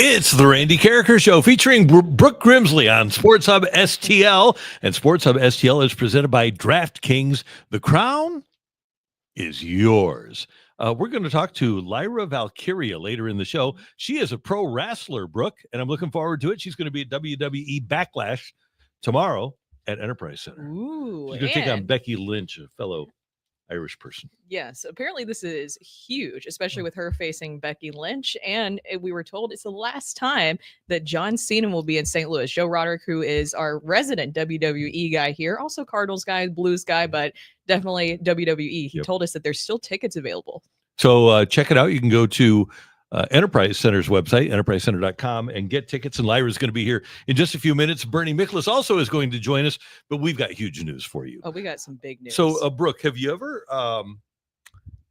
It's the Randy Karraker Show featuring Brooke Grimsley on Sports Hub STL. And Sports Hub STL is presented by DraftKings. The crown is yours. We're going to talk to Lyra Valkyria later in the show. She is a pro wrestler, Brooke, and I'm looking forward to it. She's going to be at WWE Backlash tomorrow at Enterprise Center. Ooh, She's going to take on Becky Lynch, a fellow Irish person. Yes, apparently this is huge, especially with her facing Becky Lynch. And we were told it's the last time that John Cena will be in St. Louis. Joe Roderick, who is our resident WWE guy here, also Cardinals guy, Blues guy, but definitely WWE. He told us that there's still tickets available. So check it out. You can go to Enterprise Center's website, enterprisecenter.com, and get tickets. And Lyra's going to be here in just a few minutes. Bernie Miklasz also is going to join us, but we've got huge news for you. Oh, we got some big news. So, Brooke, have you ever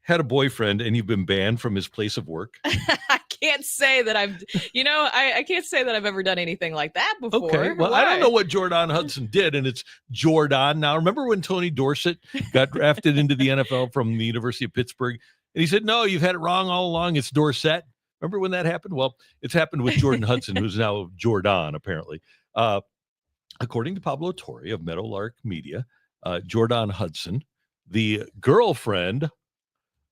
had a boyfriend and you've been banned from his place of work? I can't say that I can't say that I've ever done anything like that before. Okay, well, I don't know what Jordan Hudson did, and it's Jordan. Now, remember when Tony Dorsett got drafted into the NFL from the University of Pittsburgh? And he said, no, you've had it wrong all along. It's Dorsett. Remember when that happened? Well, it's happened with Jordan Hudson, who's now Jordan, apparently. According to Pablo Torre of Meadowlark Media, Jordan Hudson, the girlfriend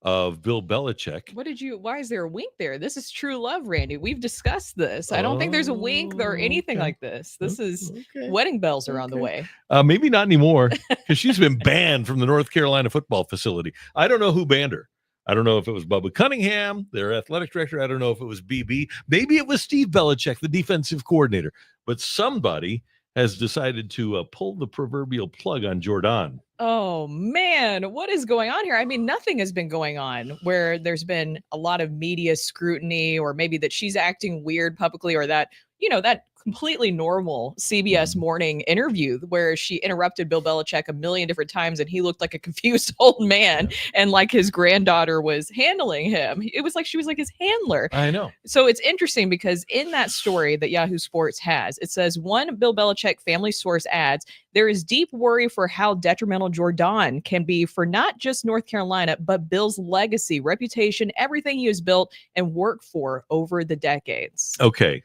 of Bill Belichick. Why is there a wink there? This is true love, Randy. We've discussed this. I don't think there's a wink or anything like this. This is wedding bells are on the way. Maybe not anymore, because she's been banned from the North Carolina football facility. I don't know who banned her. I don't know if it was Bubba Cunningham, their athletic director. I don't know if it was BB. Maybe it was Steve Belichick, the defensive coordinator. But somebody has decided to pull the proverbial plug on Jordan. Oh, man. What is going on here? I mean, nothing has been going on where there's been a lot of media scrutiny, or maybe that she's acting weird publicly, or that, that completely normal CBS morning interview where she interrupted Bill Belichick a million different times and he looked like a confused old man and like his granddaughter was handling him. It was like she was like his handler. I know. So it's interesting because in that story that Yahoo Sports has, it says one Bill Belichick family source adds, there is deep worry for how detrimental Jordan can be for not just North Carolina, but Bill's legacy, reputation, everything he has built and worked for over the decades. Okay.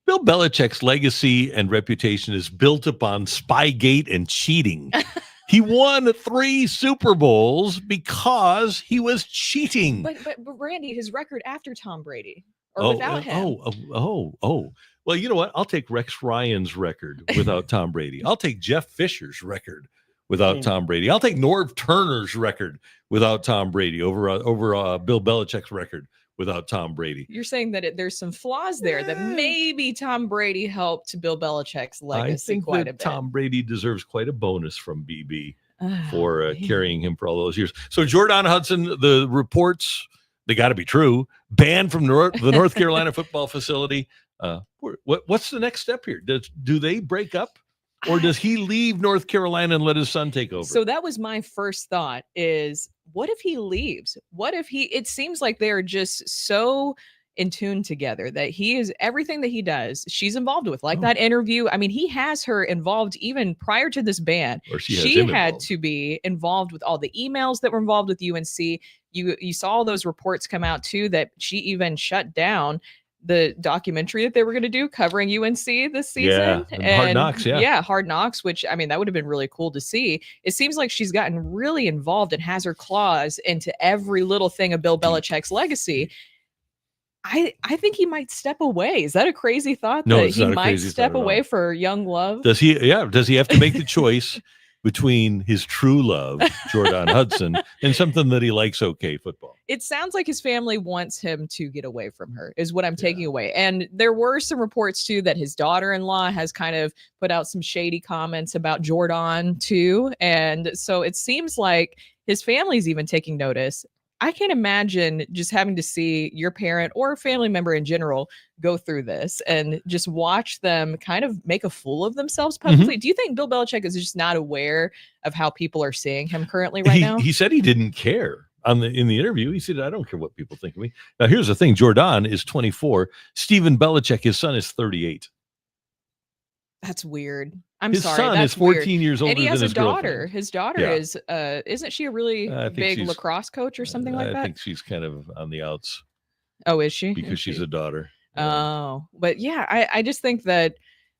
Bill Belichick's legacy and reputation is built upon Spygate and cheating. He won 3 Super Bowls because he was cheating. But Randy, his record after Tom Brady or without him. Well, you know what? I'll take Rex Ryan's record without Tom Brady. I'll take Jeff Fisher's record without Tom Brady. I'll take Norv Turner's record without Tom Brady over Bill Belichick's record without Tom Brady. You're saying that there's some flaws there that maybe Tom Brady helped Bill Belichick's legacy quite a bit. Tom Brady deserves quite a bonus from BB for carrying him for all those years. So Jordan Hudson, the reports, they got to be true, banned from the North Carolina football facility. What's the next step here? Do they break up? Or does he leave North Carolina and let his son take over? So that was my first thought is, what if he leaves? What if it seems like they're just so in tune together that he is everything that he does, she's involved with, like that interview. I mean, he has her involved even prior to this ban. Or she had to be involved with all the emails that were involved with UNC. You saw all those reports come out too, that she even shut down the documentary that they were going to do covering UNC this season. And Hard Knocks, Hard Knocks, which, I mean, that would have been really cool to see. It seems like she's gotten really involved and has her claws into every little thing of Bill Belichick's legacy. I think he might step away. Is that a crazy thought? No, that it's he not a might crazy step thought at away all. for young love? Does he have to make the choice between his true love, Jordan Hudson, and something that he likes, football? It sounds like his family wants him to get away from her, is what I'm taking away. And there were some reports, too, that his daughter-in-law has kind of put out some shady comments about Jordan, too. And so it seems like his family's even taking notice. I can't imagine just having to see your parent or a family member in general go through this and just watch them kind of make a fool of themselves publicly. Do you think Bill Belichick is just not aware of how people are seeing him currently now? He said he didn't care in the interview. He said, I don't care what people think of me. Now, here's the thing. Jordan is 24. Stephen Belichick, his son, is 38. That's weird. His son is 14 weird. years older and he has than his a daughter. girlfriend. His daughter is, isn't she a really big lacrosse coach or something like that? I think she's kind of on the outs. Oh, is she? Because she's a daughter. Oh, but yeah, I just think that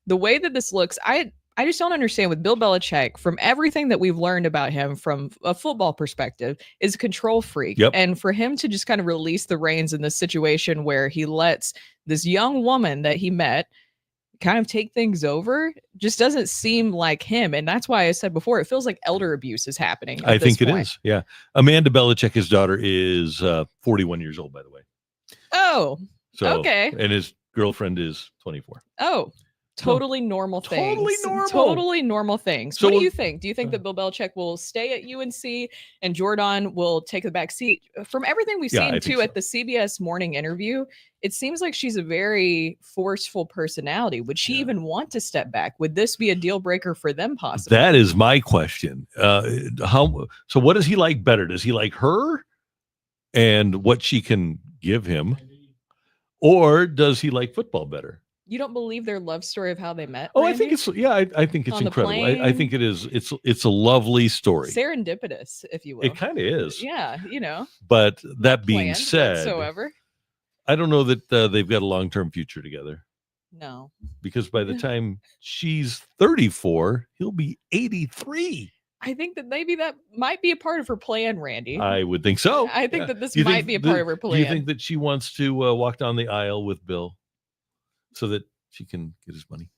the way that this looks, I just don't understand with Bill Belichick, from everything that we've learned about him from a football perspective, is a control freak. Yep. And for him to just kind of release the reins in this situation where he lets this young woman that he met kind of take things over just doesn't seem like him. And that's why I said before, it feels like elder abuse is happening. I think it is. Yeah. Amanda Belichick, his daughter, is 41 years old, by the way. Oh, So, okay. And his girlfriend is 24. Oh, totally normal things. Totally normal things. So What do you think? Do you think that Bill Belichick will stay at UNC and Jordan will take the back seat? From everything we've seen too at the CBS morning interview, it seems like she's a very forceful personality. Would she even want to step back? Would this be a deal breaker for them possibly? That is my question. So what does he like better? Does he like her and what she can give him? Or does he like football better? You don't believe their love story of how they met? Oh, Randy? I think it's I think it's On the incredible. I plane? think it is. It's a lovely story. Serendipitous, if you will. It kind of is. Yeah, you know. But that being Planned said, whatsoever. I don't know that they've got a long-term future together. No. Because by the time she's 34, he'll be 83. I think that maybe that might be a part of her plan, Randy. I would think so. I think that this might be a part of her plan. Do you think that she wants to walk down the aisle with Bill so that she can get his money?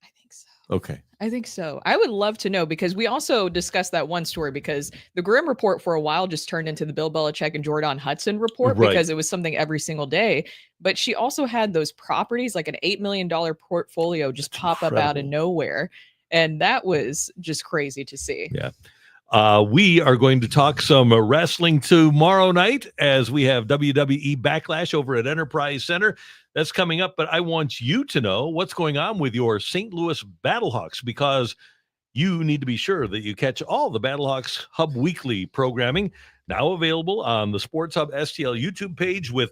I think so. Okay. I think so. I would love to know, because we also discussed that one story, because the Grimm report for a while just turned into the Bill Belichick and Jordan Hudson report, because it was something every single day. But she also had those properties, like an $8 million portfolio, just pop up out of nowhere. And that was just crazy to see. Yeah. We are going to talk some wrestling tomorrow night as we have WWE Backlash over at Enterprise Center. That's coming up, but I want you to know what's going on with your St. Louis Battlehawks, because you need to be sure that you catch all the Battlehawks Hub Weekly programming, now available on the Sports Hub STL YouTube page, with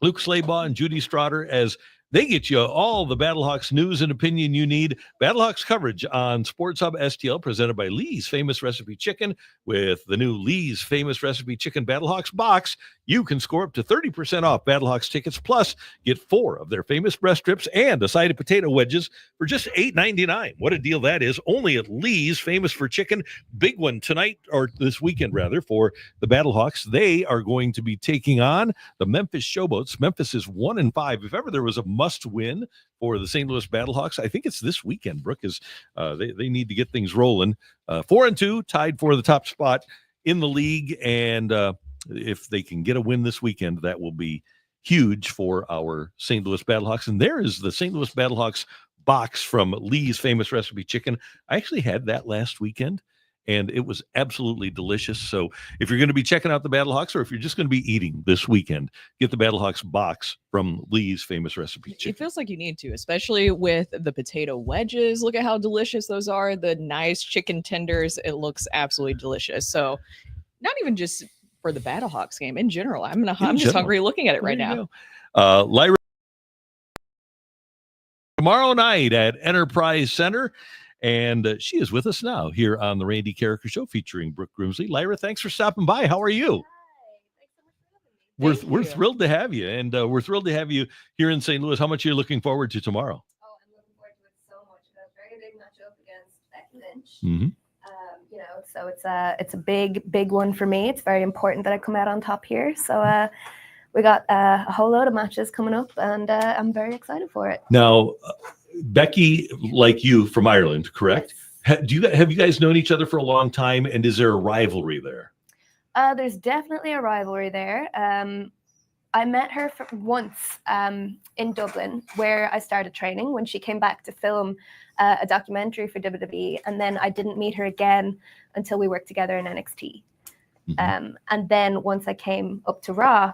Luke Slaybaugh and Judy Strotter, as they get you all the Battlehawks news and opinion you need. Battlehawks coverage on Sports Hub STL, presented by Lee's Famous Recipe Chicken. With the new Lee's Famous Recipe Chicken Battlehawks box, you can score up to 30% off Battlehawks tickets, plus get 4 of their famous breast strips and a side of potato wedges for just $8.99. What a deal that is. Only at Lee's Famous for Chicken. Big one tonight, or this weekend rather, for the Battlehawks. They are going to be taking on the Memphis Showboats. Memphis is 1-5. If ever there was a must win for the St. Louis Battlehawks, I think it's this weekend. Brooke, is they need to get things rolling. 4-2, tied for the top spot in the league, and if they can get a win this weekend, that will be huge for our St. Louis Battlehawks. And there is the St. Louis Battlehawks box from Lee's Famous Recipe Chicken. I actually had that last weekend, and it was absolutely delicious. So if you're going to be checking out the Battlehawks, or if you're just going to be eating this weekend, get the Battlehawks box from Lee's Famous Recipe Chicken. It feels like you need to, especially with the potato wedges. Look at how delicious those are. The nice chicken tenders. It looks absolutely delicious. So not even just for the Battlehawks game, in general. I'm just hungry looking at it right now. Lyra, tomorrow night at Enterprise Center. And she is with us now here on the Randy Karraker Show, featuring Brooke Grimsley. Lyra, thanks for stopping by. How are you? We're thrilled to have you, and we're thrilled to have you here in St. Louis. How much are you looking forward to tomorrow? Oh, I'm looking forward to it so much. A very big matchup against Becky Lynch. Mm-hmm. So it's a big one for me. It's very important that I come out on top here. So we got a whole load of matches coming up, and I'm very excited for it. Now, Becky, like you, from Ireland, correct? Yes. Have you guys known each other for a long time, and is there a rivalry there? There's definitely a rivalry there. I met her once in Dublin, where I started training, when she came back to film a documentary for WWE, and then I didn't meet her again until we worked together in NXT. Mm-hmm. And then once I came up to Raw,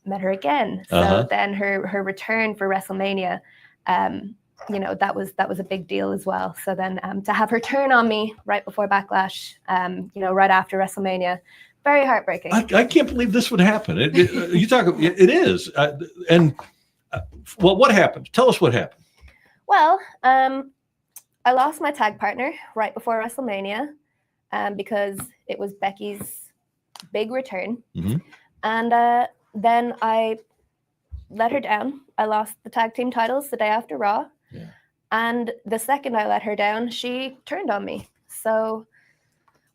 met her again. So then her return for WrestleMania, that was a big deal as well. So then to have her turn on me right before Backlash, right after WrestleMania, very heartbreaking. I can't believe this would happen. It is. Well, what happened? Tell us what happened. Well, I lost my tag partner right before WrestleMania because it was Becky's big return. Mm-hmm. And then I let her down. I lost the tag team titles the day after Raw. Yeah. And the second I let her down, she turned on me. So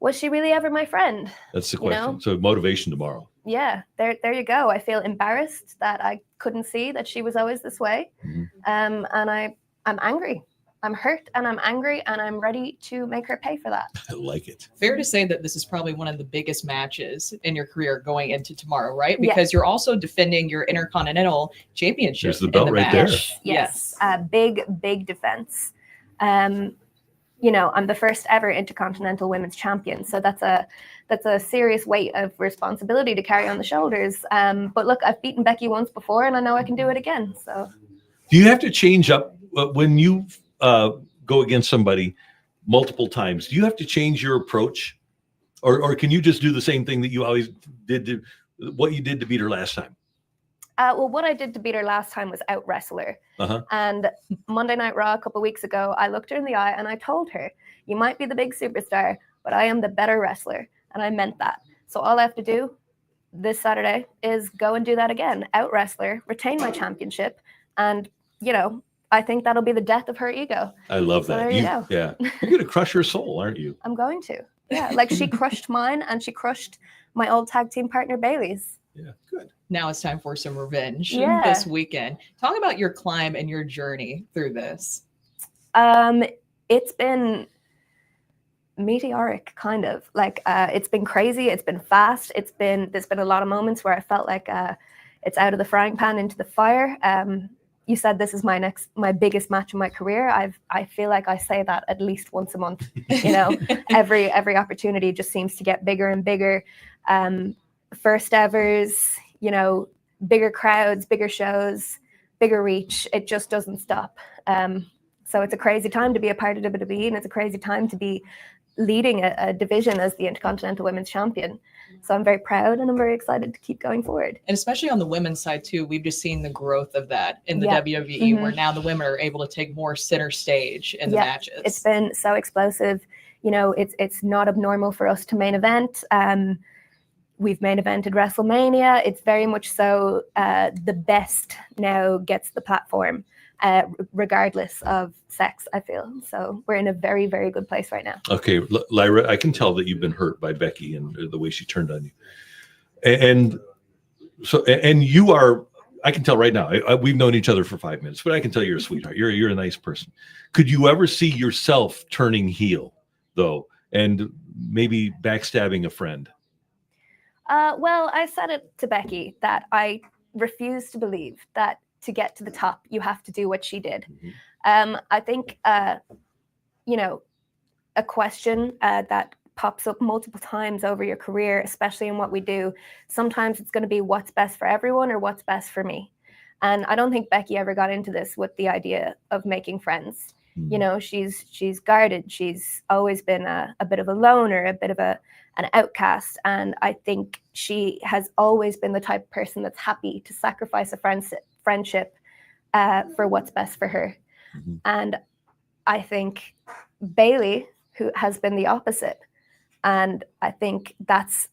was she really ever my friend? That's the You question. know? So motivation tomorrow. Yeah, there you go. I feel embarrassed that I couldn't see that she was always this way. Mhm. And I'm angry. I'm hurt and I'm angry and I'm ready to make her pay for that. I like it. Fair to say that this is probably one of the biggest matches in your career going into tomorrow, right? Yes. Because you're also defending your Intercontinental Championship. There's the belt in right match. there. Yes. Big defense. You know, I'm the first ever Intercontinental Women's Champion. So that's a serious weight of responsibility to carry on the shoulders. But look, I've beaten Becky once before and I know I can do it again. So Do you have to change up when you go against somebody multiple times? Do you have to change your approach, or can you just do the same thing that you always did what you did to beat her last time? Well, what I did to beat her last time was out wrestle her. Uh-huh. And Monday Night Raw a couple of weeks ago, I looked her in the eye and I told her, you might be the big superstar, but I am the better wrestler. And I meant that. So all I have to do this Saturday is go and do that again. Out wrestler, retain my championship. And, you know, I think that'll be the death of her ego. I love So that. there you go. Yeah. You're going to crush her soul, aren't you? I'm going to. Yeah, like she crushed mine and she crushed my old tag team partner Bailey's. Yeah, good. Now it's time for some revenge Yeah. this weekend. Talk about your climb and your journey through this. It's been meteoric, kind of. Like it's been crazy. It's been fast. There's been a lot of moments where I felt like it's out of the frying pan into the fire. You said this is my biggest match in my career. I feel like I say that at least once a month. You know, every opportunity just seems to get bigger and bigger. First evers, you know, bigger crowds, bigger shows, bigger reach. It just doesn't stop. So it's a crazy time to be a part of WWE, and it's a crazy time to be leading a division as the Intercontinental Women's Champion. So I'm very proud and I'm very excited to keep going forward. And especially on the women's side too, we've just seen the growth of that in the Yeah. WWE, where now the women are able to take more center stage in the Yeah. matches. It's been so explosive. You know, it's not abnormal for us to main event. We've main evented WrestleMania. It's very much so the best now gets the platform, regardless of sex, I feel. So we're in a very, very good place right now. Okay, Lyra, I can tell that you've been hurt by Becky and the way she turned on you. And you are, I can tell right now, we've known each other for 5 minutes, but I can tell you're a sweetheart. You're a nice person. Could you ever see yourself turning heel, though, and maybe backstabbing a friend? Well, I said it to Becky that I refuse to believe that to get to the top, you have to do what she did. Mm-hmm. I think, you know, a question that pops up multiple times over your career, especially in what we do, sometimes it's going to be what's best for everyone or what's best for me. And I don't think Becky ever got into this with the idea of making friends. Mm-hmm. You know, she's guarded. She's always been a bit of a loner, a bit of an outcast. And I think she has always been the type of person that's happy to sacrifice a friendship for what's best for her. Mm-hmm. And I think Bailey, who has been the opposite. And I think that's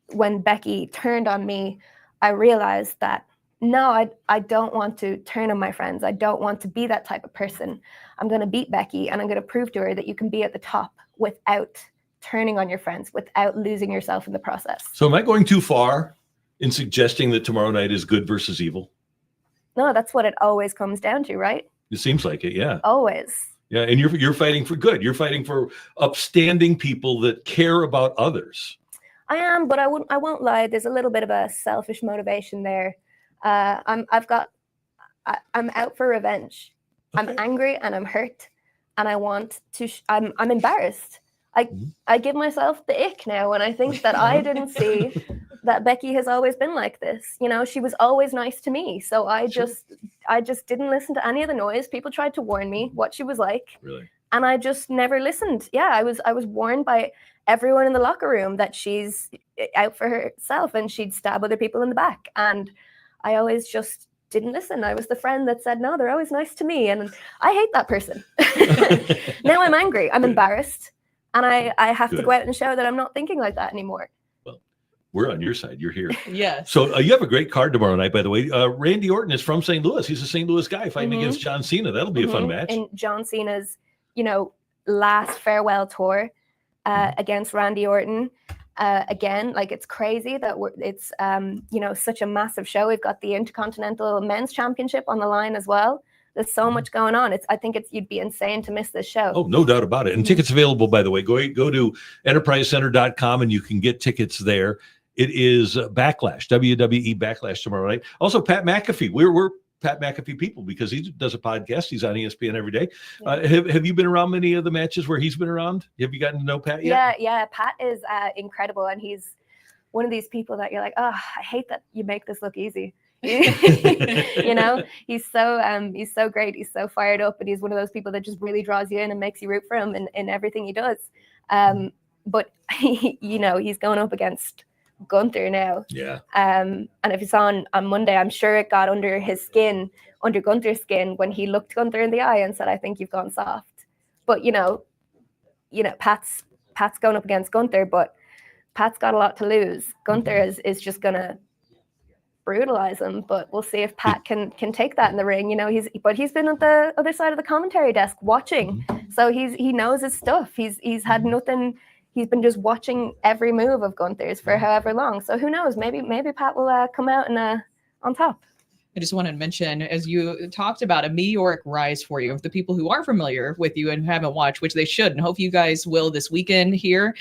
when Becky turned on me, I realized that, no, I don't want to turn on my friends. I don't want to be that type of person. I'm going to beat Becky and I'm going to prove to her that you can be at the top without turning on your friends, without losing yourself in the process. So am I going too far in suggesting that tomorrow night is good versus evil? No, that's what it always comes down to, right? It seems like it, yeah. Always. Yeah, and you're fighting for good. You're fighting for upstanding people that care about others. I am, but I won't lie. There's a little bit of a selfish motivation there. I'm out for revenge. Okay. I'm angry and I'm hurt, and I want to. I'm embarrassed. I give myself the ick now when I think that I didn't see that Becky has always been like this. You know, she was always nice to me, so I just didn't listen to any of the noise. People tried to warn me what she was like, Really? and I just never listened. Yeah, I was warned by everyone in the locker room that she's out for herself and she'd stab other people in the back, and I always just didn't listen. I was the friend that said, no, they're always nice to me, and I hate that person. Now I'm angry. I'm embarrassed. And I have to go out and show that I'm not thinking like that anymore. Well, We're on your side. You're here. Yes. So you have a great card tomorrow night, by the way. Randy Orton is from St. Louis. He's a St. Louis guy fighting against John Cena. That'll be a fun match. And John Cena's, last farewell tour against Randy Orton. Again, like, it's crazy that it's such a massive show. We've got the Intercontinental Men's Championship on the line as well. There's so much going on. I think you'd be insane to miss this show. Oh, no doubt about it. And tickets available, by the way. Go to enterprisecenter.com and you can get tickets there. It is Backlash, WWE Backlash tomorrow night. Also, Pat McAfee. We're Pat McAfee people because he does a podcast. He's on ESPN every day. Have you been around many of the matches where he's been around? Have you gotten to know Pat yet? Yeah. Pat is incredible, and he's one of these people that you're like, oh, I hate that you make this look easy. He's so great. He's so fired up, and he's one of those people that just really draws you in and makes you root for him in everything he does. But he's going up against Gunther now. Yeah. And if it's on Monday, I'm sure it got under Gunther's skin when he looked Gunther in the eye and said, I think you've gone soft. But Pat's going up against Gunther, but Pat's got a lot to lose. Gunther is just gonna brutalize him, but we'll see if Pat can take that in the ring. He's been at the other side of the commentary desk watching, so he knows his stuff. He's had nothing. He's been just watching every move of Gunther's for however long. So who knows? Maybe Pat will come out and on top. I just wanted to mention, as you talked about, a meteoric rise for you, of the people who are familiar with you and who haven't watched, which they should, and hope you guys will this weekend here.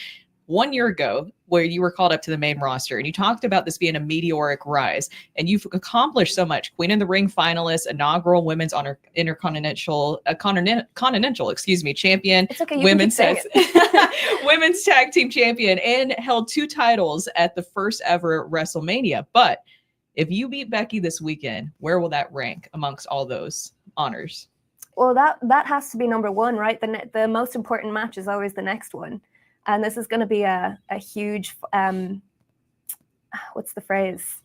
1 year ago, where you were called up to the main roster, and you talked about this being a meteoric rise, and you've accomplished so much. Queen of the Ring finalist, inaugural women's Intercontinental champion, it's okay, women's women's tag team champion, and held 2 titles at the first ever WrestleMania. But if you beat Becky this weekend, where will that rank amongst all those honors? Well, that has to be number one, right? The most important match is always the next one. And this is going to be a huge, what's the phrase?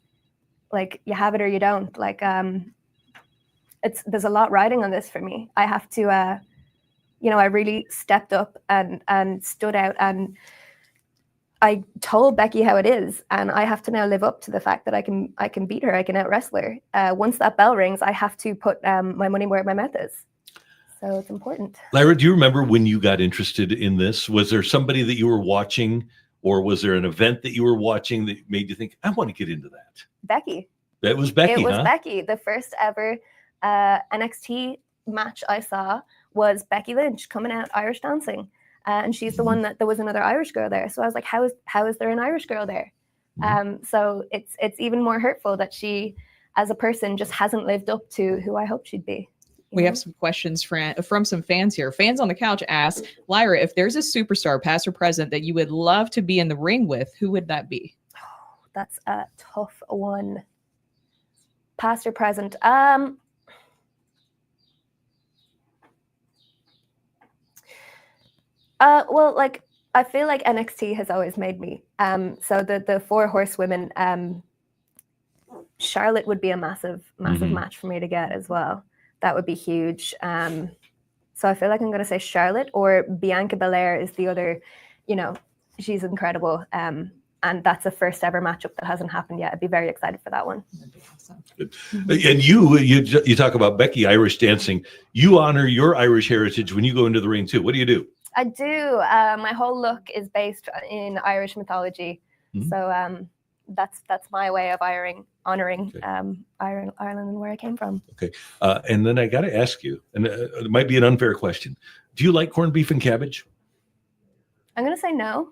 Like, you have it or you don't. Like, there's a lot riding on this for me. I have to, I really stepped up and stood out, and I told Becky how it is, and I have to now live up to the fact that I can beat her. I can out wrestle her. Once that bell rings, I have to put my money where my mouth is. So it's important. Lyra, do you remember when you got interested in this? Was there somebody that you were watching, or was there an event that you were watching that made you think, I want to get into that? Becky. That was Becky, It was Becky. The first ever NXT match I saw was Becky Lynch coming out Irish dancing. And she's the one that there was another Irish girl there. So I was like, how is there an Irish girl there? So it's even more hurtful that she, as a person, just hasn't lived up to who I hoped she'd be. We have some questions from some fans here. Fans on the couch ask, Lyra, if there's a superstar, past or present, that you would love to be in the ring with, who would that be? Oh, that's a tough one. Past or present? Well, like, I feel like NXT has always made me. So the 4 horsewomen, Charlotte would be a massive match for me to get as well. That would be huge. So I feel like I'm going to say Charlotte, or Bianca Belair is the other, she's incredible. And that's a first ever matchup that hasn't happened yet. I'd be very excited for that one. That'd be awesome. Good. And you talk about Becky, Irish dancing. You honor your Irish heritage when you go into the ring too. What do? I do. My whole look is based in Irish mythology. So that's my way of honoring Ireland and where I came from. Okay. And then I got to ask you, and it might be an unfair question. Do you like corned beef and cabbage? I'm going to say no.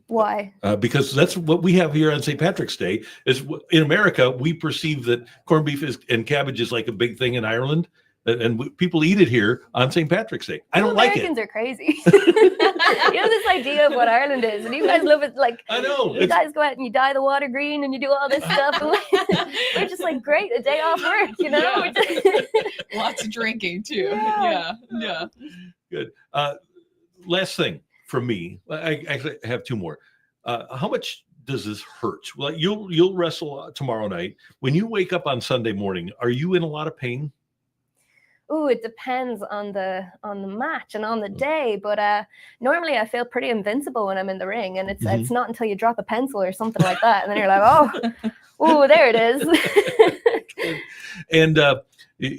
Why? Because that's what we have here on St. Patrick's Day. Is in America, we perceive that corned beef and cabbage is like a big thing in Ireland. And people eat it here on St. Patrick's Day. I don't like it. Americans are crazy. You have this idea of what Ireland is, and you guys love it. Like, I know. You guys go out and you dye the water green and you do all this stuff. And we're just like, great, a day off work, Yeah. Lots of drinking too. Yeah. Good. Last thing from me. I actually have 2 more. How much does this hurt? Well, you'll wrestle tomorrow night. When you wake up on Sunday morning, are you in a lot of pain? Ooh, it depends on the match and on the day, but normally I feel pretty invincible when I'm in the ring, and it's not until you drop a pencil or something like that, and then you're like, oh, there it is. And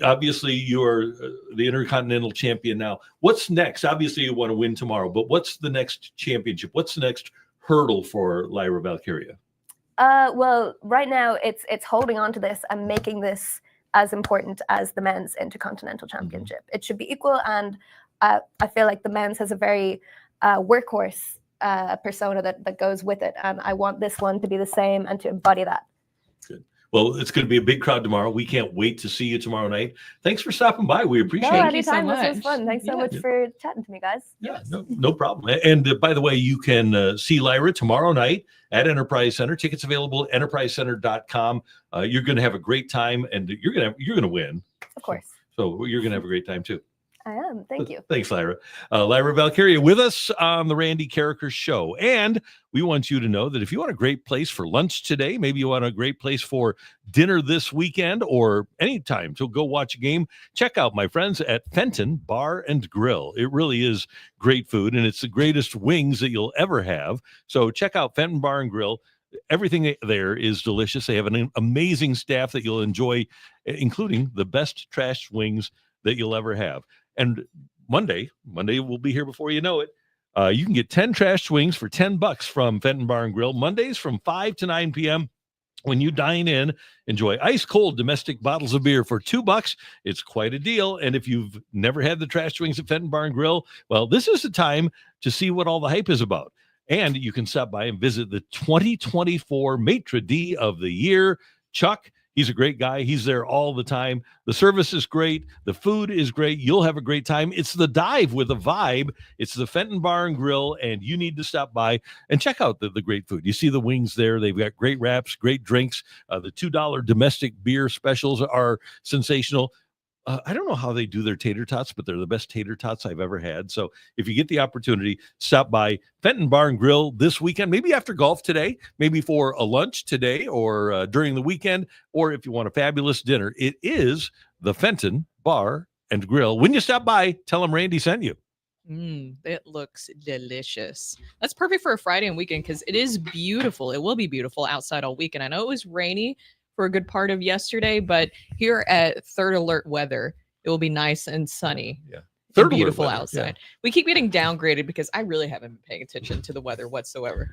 obviously, you're the Intercontinental champion now. What's next? Obviously, you want to win tomorrow, but what's the next championship? What's the next hurdle for Lyra Valkyria? Well, right now it's holding on to this and making this as important as the men's Intercontinental Championship. It should be equal, and I feel like the men's has a very workhorse persona that goes with it, and I want this one to be the same and to embody that. Good. Well, it's going to be a big crowd tomorrow. We can't wait to see you tomorrow night. Thanks for stopping by. We appreciate it. Anytime. This was fun. Thanks so much for chatting to me, guys. Yeah, no problem. And by the way, you can see Lyra tomorrow night at Enterprise Center. Tickets available at enterprisecenter.com. You're going to have a great time, and you're going to win. Of course. So you're going to have a great time too. I am. Thank you. Thanks, Lyra. Lyra Valkyria with us on the Randy Karraker Show. And we want you to know that if you want a great place for lunch today, maybe you want a great place for dinner this weekend or anytime to go watch a game, check out my friends at Fenton Bar and Grill. It really is great food, and it's the greatest wings that you'll ever have. So check out Fenton Bar and Grill. Everything there is delicious. They have an amazing staff that you'll enjoy, including the best trash wings that you'll ever have. And Monday will be here before you know it. You can get 10 trash wings for $10 from Fenton Bar and Grill. Mondays from 5 to 9 p.m. When you dine in, enjoy ice cold domestic bottles of beer for $2. It's quite a deal. And if you've never had the trash wings at Fenton Bar and Grill, well, this is the time to see what all the hype is about. And you can stop by and visit the 2024 Maitre d' of the Year, Chuck. He's a great guy. He's there all the time. The service is great. The food is great. You'll have a great time. It's the dive with a vibe. It's the Fenton Bar and Grill, and you need to stop by and check out the great food. You see the wings there. They've got great wraps, great drinks. The $2 domestic beer specials are sensational. I don't know how they do their tater tots, but they're the best tater tots I've ever had. So if you get the opportunity, stop by Fenton Bar and Grill this weekend, maybe after golf today, maybe for a lunch today or during the weekend, or if you want a fabulous dinner. It is the Fenton Bar and Grill. When you stop by, tell them Randy sent you. It looks delicious. That's perfect for a Friday and weekend because it is beautiful. It will be beautiful outside all weekend. I know it was rainy for a good part of yesterday, but here at Third Alert weather, it will be nice and sunny. Yeah. Third beautiful weather, outside. Yeah. We keep getting downgraded because I really haven't been paying attention to the weather whatsoever.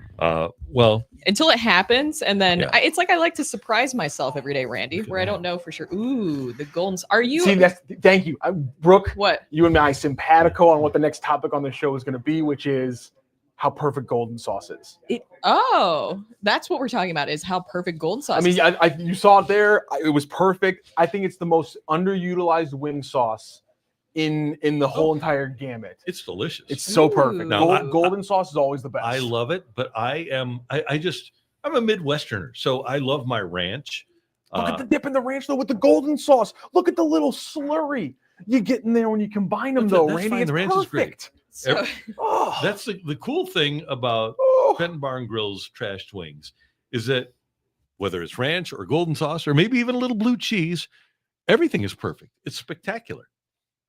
Well, until it happens, and then it's like I like to surprise myself every day, Randy, where I don't know for sure. Ooh, the Goldens. Are you? See, thank you, Brooke. What? You and I simpatico on what the next topic on the show is going to be, which is how perfect golden sauce is. That's what we're talking about, is how perfect golden sauce is. I mean, you saw it there. It was perfect. I think it's the most underutilized wing sauce in the whole entire gamut. It's delicious. It's so perfect. Now, golden sauce is always the best. I love it, but I'm a Midwesterner, so I love my ranch. Look at the dip in the ranch, though, with the golden sauce. Look at the little slurry you get in there when you combine them, though, Randy. Fine. The ranch is great. So, that's the cool thing about Fenton Bar and Grill's trashed wings is that whether it's ranch or golden sauce or maybe even a little blue cheese, everything is perfect. It's spectacular.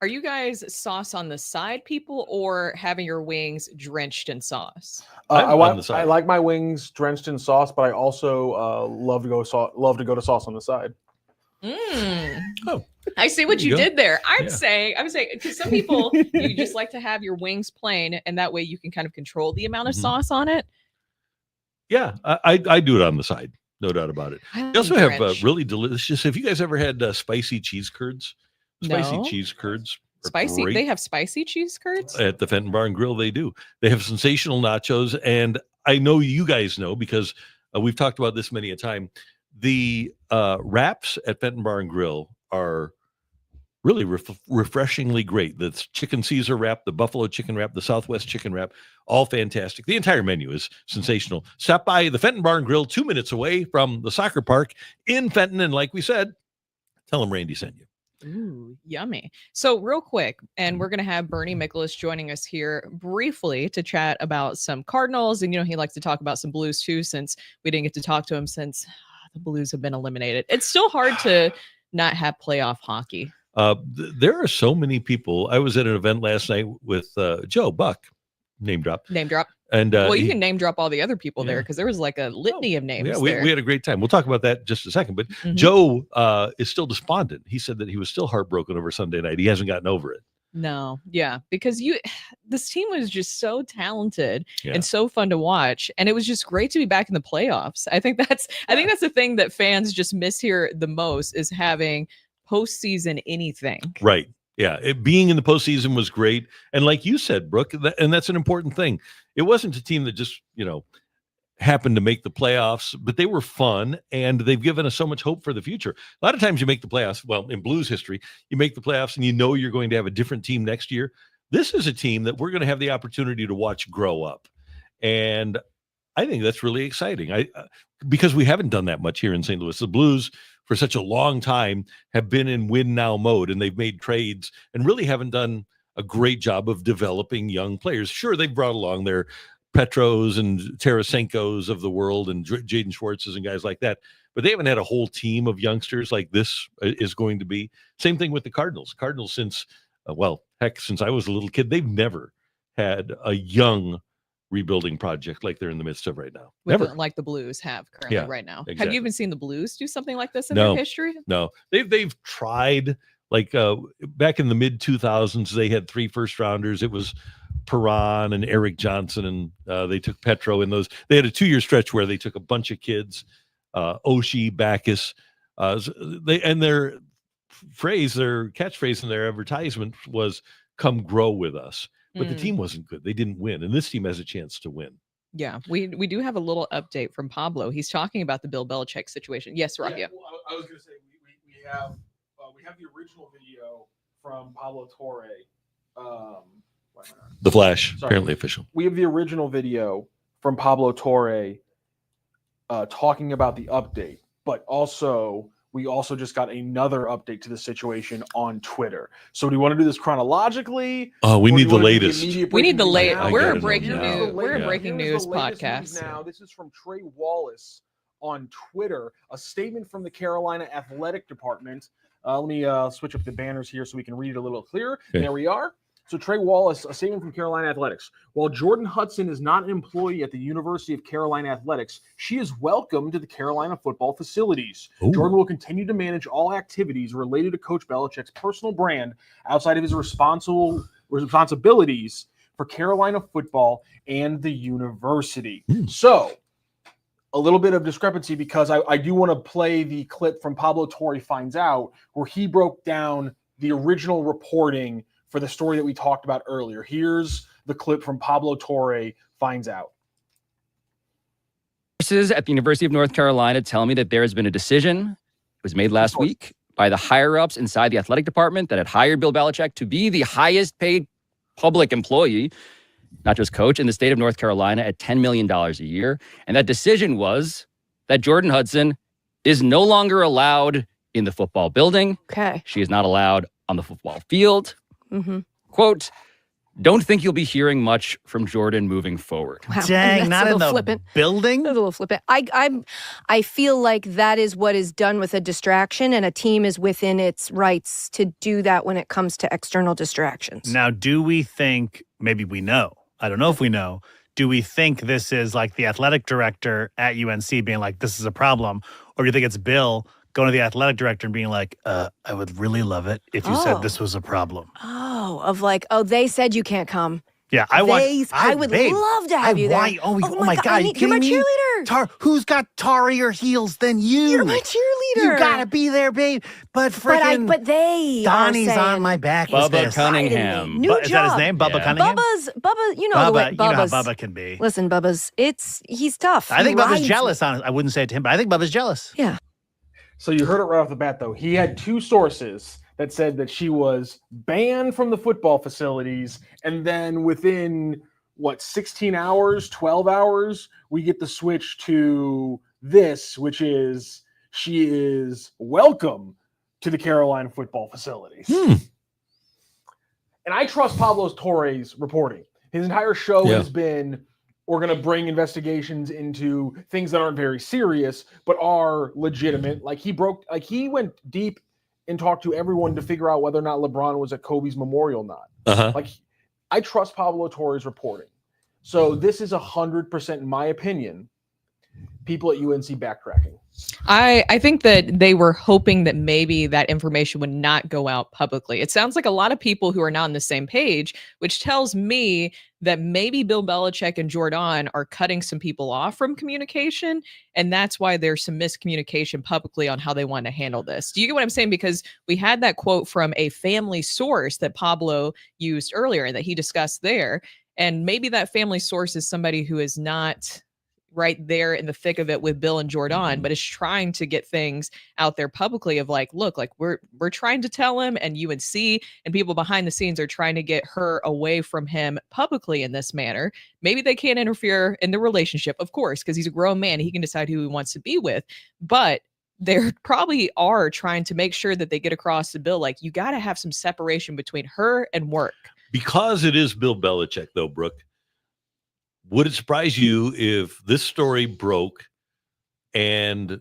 Are you guys sauce on the side people or having your wings drenched in sauce? I like my wings drenched in sauce, but I also love to go to sauce on the side. Oh, I see what you did there. I'm saying because some people you just like to have your wings plain, and that way you can kind of control the amount of sauce on it. Yeah, I do it on the side, no doubt about it. I also have really delicious. Have you guys ever had spicy cheese curds? Cheese curds. Spicy. Great. They have spicy cheese curds at the Fenton Bar and Grill. They do. They have sensational nachos, and I know you guys know because we've talked about this many a time. The wraps at Fenton Bar and Grill are really refreshingly great. The chicken Caesar wrap, the buffalo chicken wrap, the Southwest chicken wrap, all fantastic. The entire menu is sensational. Stop by the Fenton Bar and Grill, 2 minutes away from the soccer park in Fenton, and like we said, tell them Randy sent you. Ooh, yummy. So real quick, and we're going to have Bernie Miklasz joining us here briefly to chat about some Cardinals. And, he likes to talk about some Blues too, since we didn't get to talk to him since the Blues have been eliminated. It's still hard to not have playoff hockey. There are so many people. I was at an event last night with Joe Buck, name drop. And well, you can name drop all the other people there because there was like a litany of names. Yeah, there. we had a great time. We'll talk about that in just a second. But Mhm. Joe is still despondent. He said that he was still heartbroken over Sunday night. He hasn't gotten over it. No, yeah, because this team was just so talented Yeah. and so fun to watch, and it was just great to be back in the playoffs. I think that's the thing that fans just miss here the most is having postseason anything. Right. Yeah. Being in the postseason was great. And like you said, Brooke, and that's an important thing. It wasn't a team that just, happened to make the playoffs, but they were fun and they've given us so much hope for the future. A lot of times you make the playoffs. Well, in Blues history, you make the playoffs and you're going to have a different team next year. This is a team that we're going to have the opportunity to watch grow up. And I think that's really exciting. Because we haven't done that much here in St. Louis. The Blues for such a long time have been in win now mode, and they've made trades and really haven't done a great job of developing young players. Sure, they've brought along their Petros and Tarasenko's of the world and Jaden Schwartz's and guys like that, but they haven't had a whole team of youngsters like this is going to be. Same thing with the Cardinals. Cardinals since I was a little kid, they've never had a young rebuilding project like they're in the midst of right now. Never. Like the Blues have currently right now. Exactly. Have you even seen the Blues do something like this in their history? No, they've tried. Like back in the mid 2000s, they had 3 first rounders. It was Perron and Eric Johnson, and they took Petro in those. They had a 2-year stretch where they took a bunch of kids, Oshie, Backus. Their catchphrase in their advertisement was "Come grow with us." But the team wasn't good. They didn't win, and this team has a chance to win. Yeah, we do have a little update from Pablo. He's talking about the Bill Belichick situation. Yes, Rakia. Yeah, well, I was going to say we have the original video from Pablo Torre. The Flash, apparently official. We have the original video from Pablo Torre talking about the update, but we also just got another update to the situation on Twitter. So do you want to do this chronologically? Oh, we need the latest. We need the latest. We're a breaking news podcast. Now, this is from Trey Wallace on Twitter, a statement from the Carolina Athletic Department. Let me switch up the banners here so we can read it a little clearer. Okay. There we are. So Trey Wallace, a statement from Carolina Athletics. While Jordan Hudson is not an employee at the University of Carolina Athletics, she is welcome to the Carolina football facilities. Ooh. Jordan will continue to manage all activities related to Coach Belichick's personal brand outside of his responsibilities for Carolina football and the university. So a little bit of discrepancy because I do want to play the clip from Pablo Torre Finds Out where he broke down the original reporting for the story that we talked about earlier. Here's the clip from Pablo Torre Finds Out. Sources at the University of North Carolina tell me that there has been a decision, it was made last week, by the higher-ups inside the athletic department that had hired Bill Belichick to be the highest-paid public employee, not just coach, in the state of North Carolina at $10 million a year. And that decision was that Jordan Hudson is no longer allowed in the football building. Okay. She is not allowed on the football field. Mm-hmm. Quote, don't think you'll be hearing much from Jordan moving forward. Wow. Dang, not in the flippant. building? That's a little flippant. I feel like that is what is done with a distraction, and a team is within its rights to do that when it comes to external distractions. Now, do we think, maybe we know, I don't know if we know, do we think this is like the athletic director at UNC being like, this is a problem? Or do you think it's Bill going to the athletic director and being like, I would really love it if you said this was a problem? They said you can't come. Yeah, I would love to have you there. Oh my God, you're my cheerleader. Who's got tarier heels than you? You're my cheerleader. You gotta be there, babe. But freaking Donnie's on my back. Bubba Cunningham. Is that his name? Bubba Cunningham? Bubba, you know Bubba, the way you know how Bubba's. Bubba can be. Listen, he's tough. I think Bubba's jealous. I wouldn't say it to him, but I think Bubba's jealous. Yeah. So you heard it right off the bat, though. He had 2 sources that said that she was banned from the football facilities, and then within 16 hours, 12 hours, we get the switch to this, which is she is welcome to the Carolina football facilities. And I trust Pablo Torre's reporting. His entire show has been, we're going to bring investigations into things that aren't very serious, but are legitimate. He went deep and talked to everyone to figure out whether or not LeBron was at Kobe's memorial or not. Uh-huh. Like, I trust Pablo Torre's reporting. So this is 100%, in my opinion, people at UNC backtracking. I think that they were hoping that maybe that information would not go out publicly. It sounds like a lot of people who are not on the same page, which tells me that maybe Bill Belichick and Jordan are cutting some people off from communication, and that's why there's some miscommunication publicly on how they want to handle this. Do you get what I'm saying? Because we had that quote from a family source that Pablo used earlier and that he discussed there, and maybe that family source is somebody who is not right there in the thick of it with Bill and Jordan, but is trying to get things out there publicly of like, look, like we're trying to tell him, and UNC and people behind the scenes are trying to get her away from him publicly in this manner. Maybe they can't interfere in the relationship, of course, because he's a grown man. He can decide who he wants to be with, but they probably are trying to make sure that they get across to Bill, like, you got to have some separation between her and work. Because it is Bill Belichick, though, Brooke, would it surprise you if this story broke and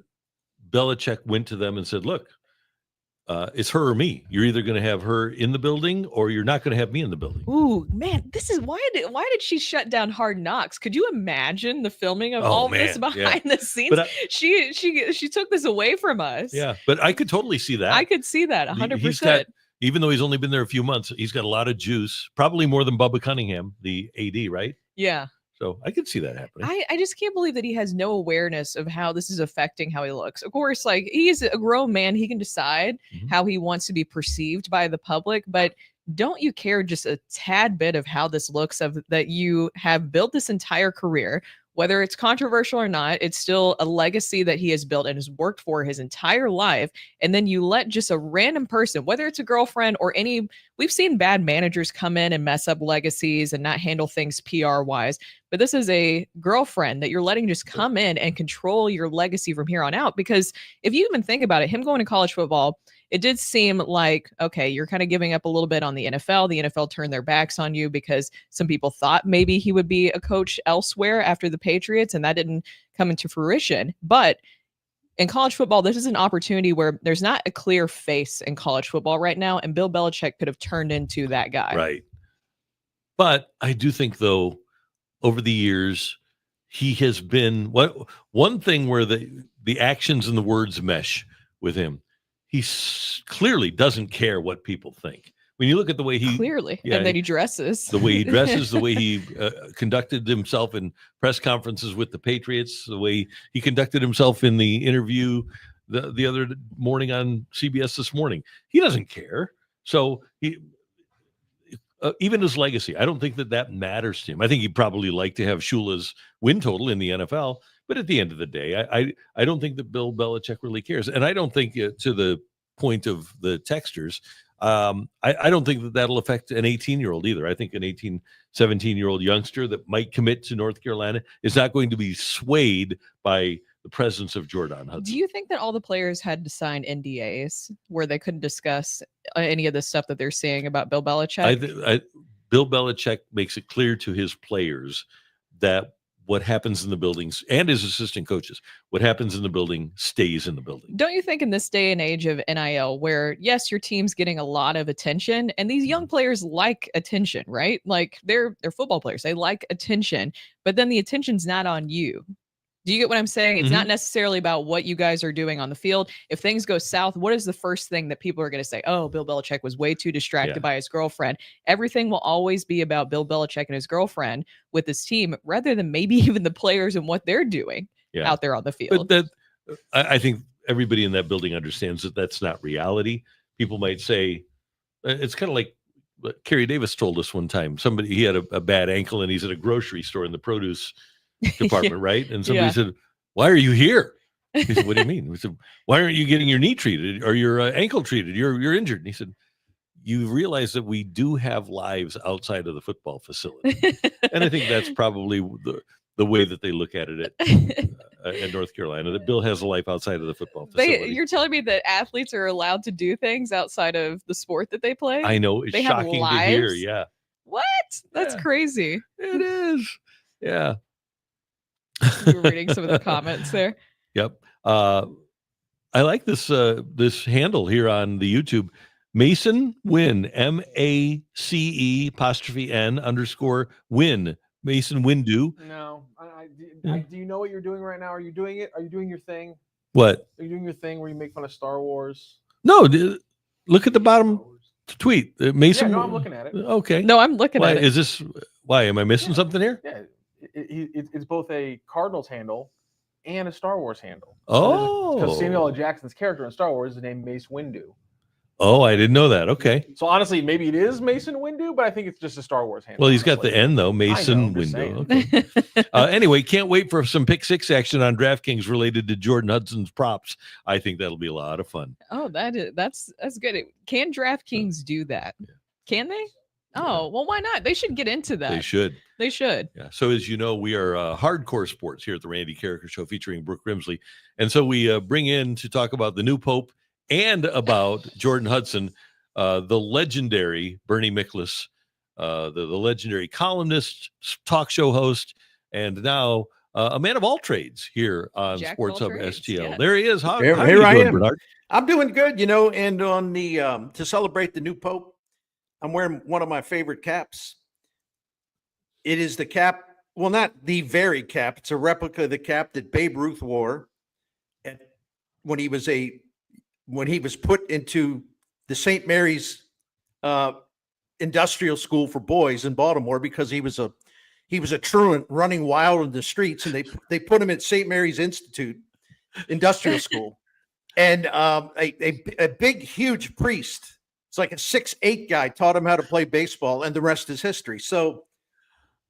Belichick went to them and said, look, it's her or me. You're either going to have her in the building or you're not going to have me in the building. Ooh, man, this is why did she shut down Hard Knocks? Could you imagine the filming of all this behind the scenes? But she took this away from us. Yeah, but I could totally see that. I could see that 100%. Even though he's only been there a few months, he's got a lot of juice, probably more than Bubba Cunningham, the AD, right? Yeah. So I could see that happening. I just can't believe that he has no awareness of how this is affecting how he looks. Of course, like, he's a grown man. He can decide how he wants to be perceived by the public. But don't you care just a tad bit of how this looks, of that you have built this entire career, whether it's controversial or not, it's still a legacy that he has built and has worked for his entire life. And then you let just a random person, whether it's a girlfriend or we've seen bad managers come in and mess up legacies and not handle things PR wise. But this is a girlfriend that you're letting just come in and control your legacy from here on out. Because if you even think about it, him going to college football, it did seem like, okay, you're kind of giving up a little bit on the NFL. The NFL turned their backs on you because some people thought maybe he would be a coach elsewhere after the Patriots, and that didn't come into fruition. But in college football, this is an opportunity where there's not a clear face in college football right now, and Bill Belichick could have turned into that guy. Right. But I do think, though, over the years, he has been one thing where the actions and the words mesh with him. He clearly doesn't care what people think. When you look at the way he and then he dresses, the way he dresses, the way he conducted himself in press conferences with the Patriots, the way he conducted himself in the interview the other morning on CBS This Morning, he doesn't care. So even his legacy, I don't think that matters to him. I think he'd probably like to have Shula's win total in the NFL. But at the end of the day, I don't think that Bill Belichick really cares. And I don't think, to the point of the texters, I don't think that'll affect an 18-year-old either. I think an 18, 17-year-old youngster that might commit to North Carolina is not going to be swayed by the presence of Jordan Hudson. Do you think that all the players had to sign NDAs where they couldn't discuss any of the stuff that they're saying about Bill Belichick? Bill Belichick makes it clear to his players that what happens in the buildings and his assistant coaches, what happens in the building stays in the building. Don't you think in this day and age of NIL, where yes, your team's getting a lot of attention, and these young players like attention, right? Like they're football players, they like attention, but then the attention's not on you. Do you get what I'm saying? It's not necessarily about what you guys are doing on the field. If things go south, what is the first thing that people are going to say? Oh, Bill Belichick was way too distracted by his girlfriend. Everything will always be about Bill Belichick and his girlfriend with his team, rather than maybe even the players and what they're doing out there on the field. But I think everybody in that building understands that that's not reality. People might say, it's kind of like what Kerry Davis told us one time. He had a bad ankle and he's at a grocery store in the produce department, right? And somebody said, "Why are you here?" He said, "What do you mean?" We said, "Why aren't you getting your knee treated or your ankle treated? You're injured." And he said, "You realize that we do have lives outside of the football facility." And I think that's probably the way that they look at it at North Carolina, that Bill has a life outside of the football facility. You're telling me that athletes are allowed to do things outside of the sport that they play? I know. It's shocking to hear. Yeah. What? That's crazy. It is. Yeah. You were reading some of the comments there. Yep. I like this this handle here on the YouTube. Mason Win, MACE apostrophe N underscore win. Mason Windu. No, Yeah. do you know what you're doing right now? Are you doing it? Are you doing your thing? What? Are you doing your thing where you make fun of Star Wars? No, look at the bottom tweet. Mason. Yeah, no, I'm looking at it. Okay. No, I'm looking Why at it. is this? Why am I missing something here? Yeah, it's both a Cardinals handle and a Star Wars handle. Oh, Because Samuel L. Jackson's character in Star Wars is named Mace Windu. oh, I didn't know that. Okay. So honestly, maybe it is Mason Windu, but I think it's just a Star Wars handle. Well, he's got the honestly. N though, I Mason know, I'm just window. saying. Okay. Anyway, can't wait for some pick six action on DraftKings related to Jordan Hudson's props. I think that'll be a lot of fun. Oh, that's good. Can DraftKings do that? Yeah. Can they? Oh, well, why not? They should get into that. They should. They should. Yeah. So as you know, we are hardcore sports here at the Randy Karraker Show featuring Brooke Grimsley. And so we bring in to talk about the new Pope and about Jordan Hudson, the legendary Bernie Miklasz, the legendary columnist, talk show host, and now a man of all trades here on Jack of Sports all Hub trades, STL. yes. There he is. How Here are you I doing, am. Bernard? I'm doing good, and on the to celebrate the new Pope, I'm wearing one of my favorite caps. It is the cap, well, not the very cap. It's a replica of the cap that Babe Ruth wore when he was put into the St. Mary's Industrial School for Boys in Baltimore because he was a truant running wild in the streets, and they put him at St. Mary's Industrial School, and a big huge priest. It's like a 6'8" guy taught him how to play baseball, and the rest is history. So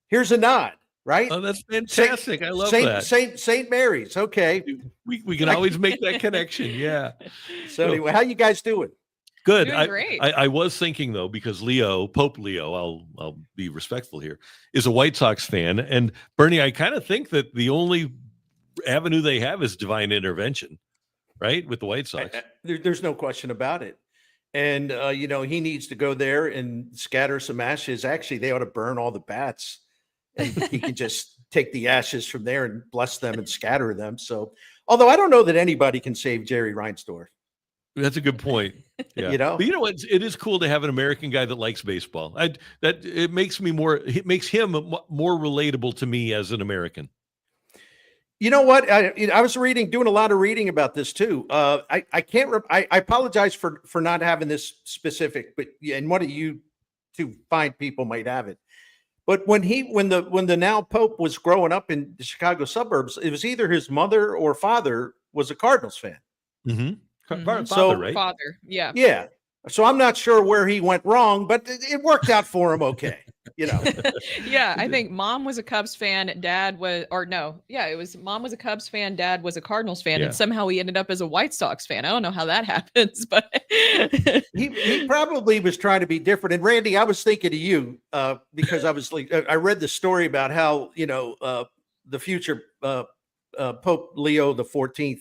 here's a nod, right? Oh, that's fantastic. I love that. St. Mary's. Okay. We can always make that connection. Yeah. So anyway, how you guys doing? Good. Doing great. I was thinking though, because Pope Leo, I'll be respectful here, is a White Sox fan. And Bernie, I kind of think that the only avenue they have is divine intervention, right? With the White Sox. There's no question about it. And he needs to go there and scatter some ashes. Actually, they ought to burn all the bats, and he can just take the ashes from there and bless them and scatter them. So, although I don't know that anybody can save Jerry Reinsdorf. That's a good point. Yeah. But you know what? It is cool to have an American guy that likes baseball. It makes him more relatable to me as an American. You know what? I was doing a lot of reading about this too. I apologize for not having this specific, but and one of you two fine people might have it. But when the now Pope was growing up in the Chicago suburbs, it was either his mother or father was a Cardinals fan. Mm-hmm. Father, yeah. Yeah. So I'm not sure where he went wrong, but it worked out for him okay. Yeah, I think mom was a Cubs fan, mom was a Cubs fan, dad was a Cardinals fan, and somehow he ended up as a White Sox fan. I don't know how that happens, but he probably was trying to be different. And Randy, I was thinking of you because I read the story about how the future Pope Leo XIV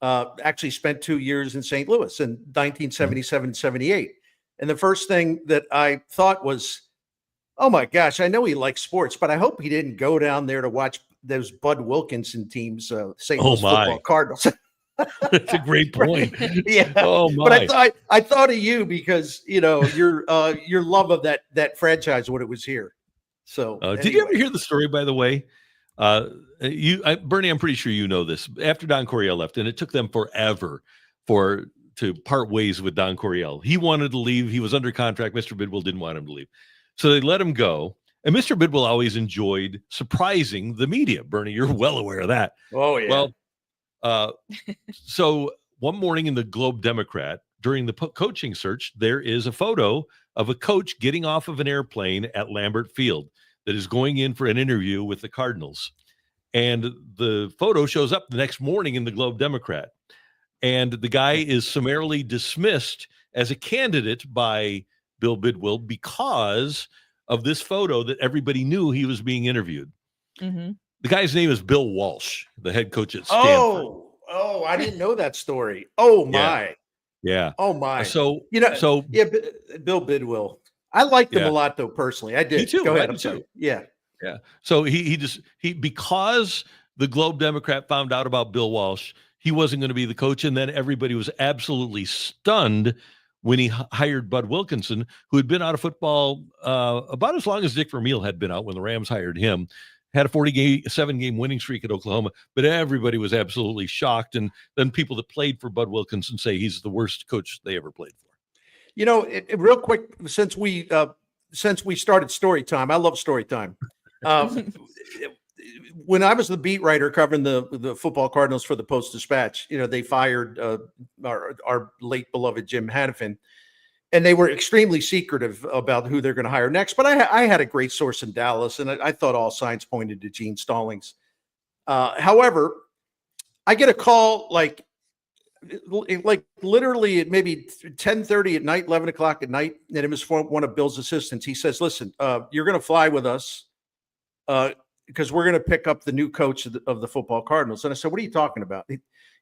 actually spent 2 years in St. Louis in 1977-78. And the first thing that I thought was, oh my gosh, I know he likes sports, but I hope he didn't go down there to watch those Bud Wilkinson teams, St. Louis football Cardinals. That's a great point. Yeah. Oh my. But I thought of you because your love of that franchise when it was here. So did you ever hear the story, by the way? Bernie, I'm pretty sure you know this. After Don Coryell left, and it took them forever to part ways with Don Coryell. He wanted to leave. He was under contract. Mr. Bidwell didn't want him to leave. So they let him go. And Mr. Bidwell always enjoyed surprising the media. Bernie, you're well aware of that. Oh, yeah. Well, so one morning in the Globe Democrat, during the coaching search, there is a photo of a coach getting off of an airplane at Lambert Field that is going in for an interview with the Cardinals. And the photo shows up the next morning in the Globe Democrat. And the guy is summarily dismissed as a candidate by Bill Bidwell because of this photo that everybody knew he was being interviewed. Mm-hmm. The guy's name is Bill Walsh, the head coach at Stanford. Oh, I didn't know that story. Oh my. Yeah. Oh my. So Bill Bidwell. I liked him a lot though, personally. I did. Me too. Go ahead. Me too. Yeah. Yeah. So he because the Globe Democrat found out about Bill Walsh, he wasn't going to be the coach. And then everybody was absolutely stunned when he hired Bud Wilkinson, who had been out of football about as long as Dick Vermeil had been out when the Rams hired him. Had a 47-game winning streak at Oklahoma, but everybody was absolutely shocked. And then people that played for Bud Wilkinson say he's the worst coach they ever played for. You know, real quick, since we started story time, I love story time. When I was the beat writer covering the football Cardinals for the Post-Dispatch, you know, they fired our late beloved Jim Hannafin, and they were extremely secretive about who they're going to hire next. But I had a great source in Dallas, and I thought all signs pointed to Gene Stallings. However, I get a call like literally at maybe 10:30 at night, 11 o'clock at night, and it was from one of Bill's assistants. He says, "Listen, you're going to fly with us because we're going to pick up the new coach of the football Cardinals." And I said, "What are you talking about?"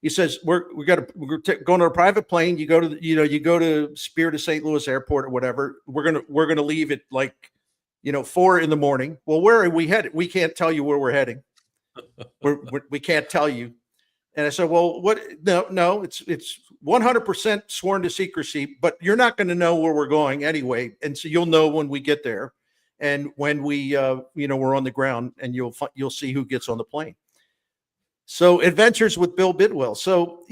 He says, we're going on a private plane. You go to Spirit of St. Louis Airport or whatever. We're going to leave at 4 in the morning. Well, where are we headed? We can't tell you where we're heading. We can't tell you. And I said, well, what? No, it's 100% sworn to secrecy, but you're not going to know where we're going anyway. And so you'll know when we get there and when we, we're on the ground, and you'll see who gets on the plane. So adventures with Bill Bidwell. So,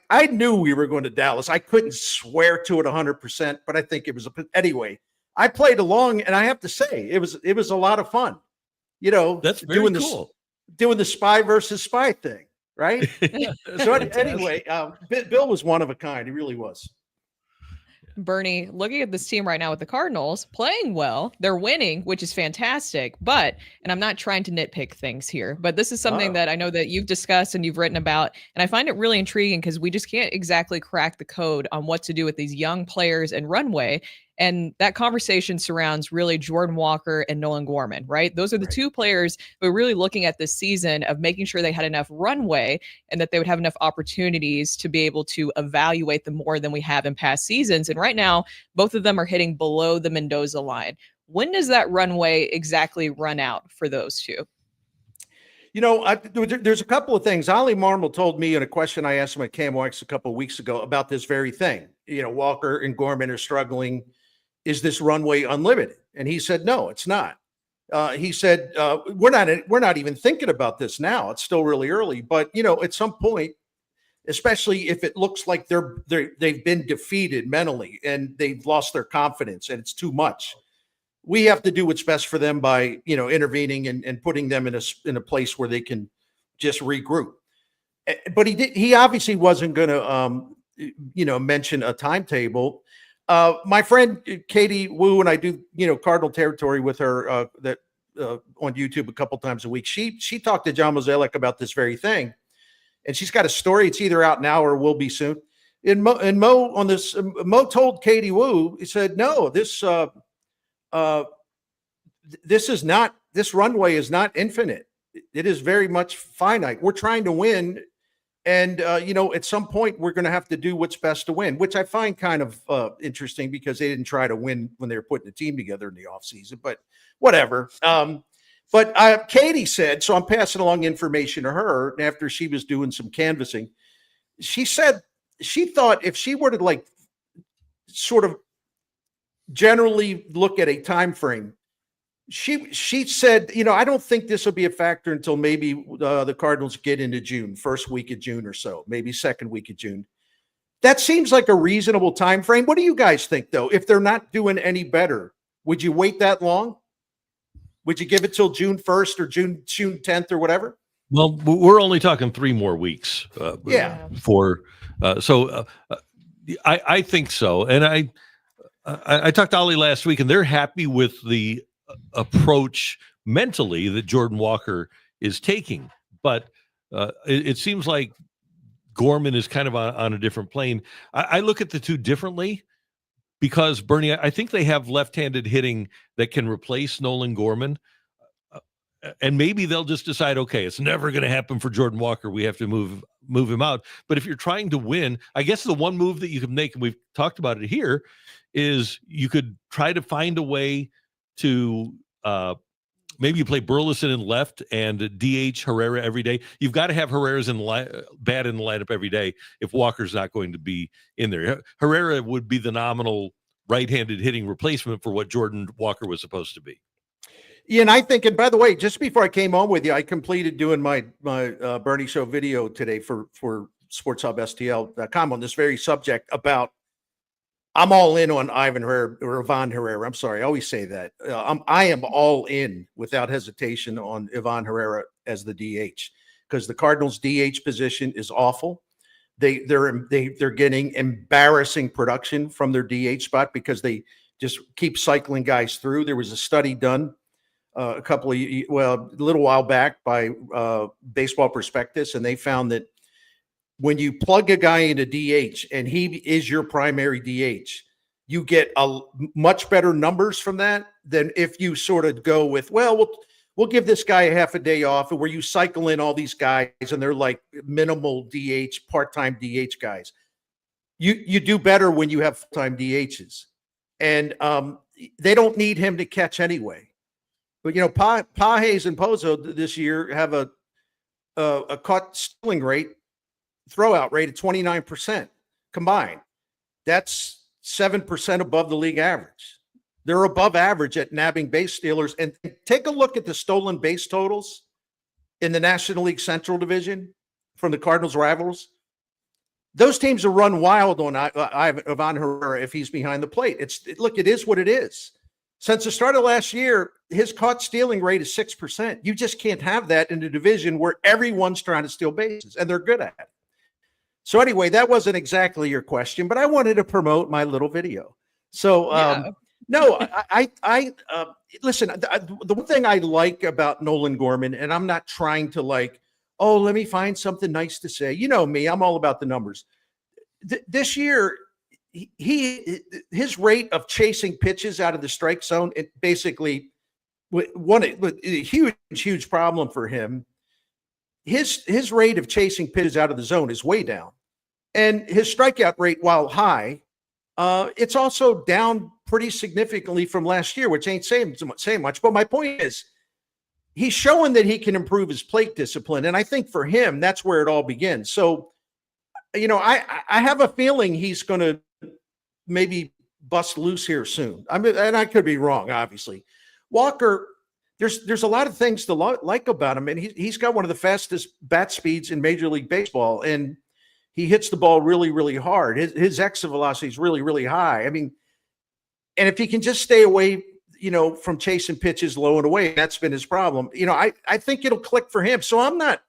I knew we were going to Dallas. I couldn't swear to it 100%, but I think it was anyway. I played along, and I have to say it was a lot of fun. That's very cool. Doing the spy versus spy thing, right? So anyway, Bill was one of a kind. He really was. Bernie, looking at this team right now with the Cardinals, playing well, they're winning, which is fantastic. But, and I'm not trying to nitpick things here, but this is something that I know that you've discussed and you've written about. And I find it really intriguing because we just can't exactly crack the code on what to do with these young players and runway. And that conversation surrounds really Jordan Walker and Nolan Gorman, right? Those are the two players we're really looking at this season of making sure they had enough runway and that they would have enough opportunities to be able to evaluate them more than we have in past seasons. And right now, both of them are hitting below the Mendoza line. When does that runway exactly run out for those two? There's a couple of things. Ollie Marmol told me in a question I asked him at KMOX a couple of weeks ago about this very thing. Walker and Gorman are struggling. Is this runway unlimited? And he said, no, it's not. He said, we're not even thinking about this now. It's still really early. But, at some point, especially if it looks like they've been defeated mentally and they've lost their confidence and it's too much, we have to do what's best for them by, intervening and putting them in a place where they can just regroup. But he obviously wasn't going to, mention a timetable. My friend Katie Wu, and I do, Cardinal territory with her on YouTube a couple times a week. She talked to John Mozeliak about this very thing, and she's got a story. It's either out now or will be soon. Mo told Katie Wu, he said, no, this runway is not infinite. It is very much finite. We're trying to win. And, at some point we're going to have to do what's best to win, which I find kind of interesting because they didn't try to win when they were putting the team together in the offseason, but whatever. But Katie said, so I'm passing along information to her after she was doing some canvassing. She said she thought if she were to sort of generally look at a time frame, she said, I don't think this will be a factor until maybe the Cardinals get into June, first week of June or so, maybe second week of June. That seems like a reasonable time frame. What do you guys think, though? If they're not doing any better, would you wait that long? Would you give it till June 1st or June 10th or whatever? Well, we're only talking 3 more weeks. I think so. And I talked to Ollie last week, and they're happy with the approach mentally that Jordan Walker is taking, but it seems like Gorman is kind of on a different plane. I look at the two differently because, Bernie, I think they have left-handed hitting that can replace Nolan Gorman, and maybe they'll just decide, okay, it's never going to happen for Jordan Walker. We have to move him out. But if you're trying to win, I guess the one move that you can make, and we've talked about it here, is you could try to find a way to maybe you play Burleson in left and DH Herrera every day. You've got to have Herrera's bat in the lineup every day if Walker's not going to be in there. Herrera would be the nominal right-handed hitting replacement for what Jordan Walker was supposed to be. Yeah, and I think, and by the way, just before I came on with you, I completed doing my Bernie Show video today for SportsHubSTL.com on this very subject about I'm all in on Ivan Herrera or Ivan Herrera. I'm sorry, I always say that. I am all in without hesitation on Ivan Herrera as the DH because the Cardinals' DH position is awful. They're getting embarrassing production from their DH spot because they just keep cycling guys through. There was a study done a little while back by Baseball Prospectus, and they found that when you plug a guy into DH and he is your primary DH, you get much better numbers from that than if you sort of go with, we'll give this guy a half a day off, and where you cycle in all these guys and they're like minimal DH, part-time DH guys. You do better when you have full-time DHs. And they don't need him to catch anyway. But, Pages and Pozo this year have a caught stealing rate, throwout rate of 29% combined. That's 7% above the league average. They're above average at nabbing base stealers. And take a look at the stolen base totals in the National League Central Division from the Cardinals rivals. Those teams will run wild on Ivan Herrera if he's behind the plate. It is what it is. Since the start of last year, his caught stealing rate is 6%. You just can't have that in a division where everyone's trying to steal bases, and they're good at it. So anyway, that wasn't exactly your question, but I wanted to promote my little video. So no, I listen, the one thing I like about Nolan Gorman, and I'm not trying to let me find something nice to say. You know me, I'm all about the numbers. This year, his rate of chasing pitches out of the strike zone, it basically a huge problem for him. His rate of chasing pitches out of the zone is way down, and his strikeout rate, while high, it's also down pretty significantly from last year, which ain't saying much. But my point is, he's showing that he can improve his plate discipline, and I think for him, that's where it all begins. So, I have a feeling he's going to maybe bust loose here soon. I mean, and I could be wrong, obviously. Walker, there's a lot of things to like about him, and he's got one of the fastest bat speeds in Major League Baseball, and he hits the ball really, really hard. His exit velocity is really, really high. I mean, and if he can just stay away, from chasing pitches low and away, that's been his problem. I think it'll click for him. So I'm not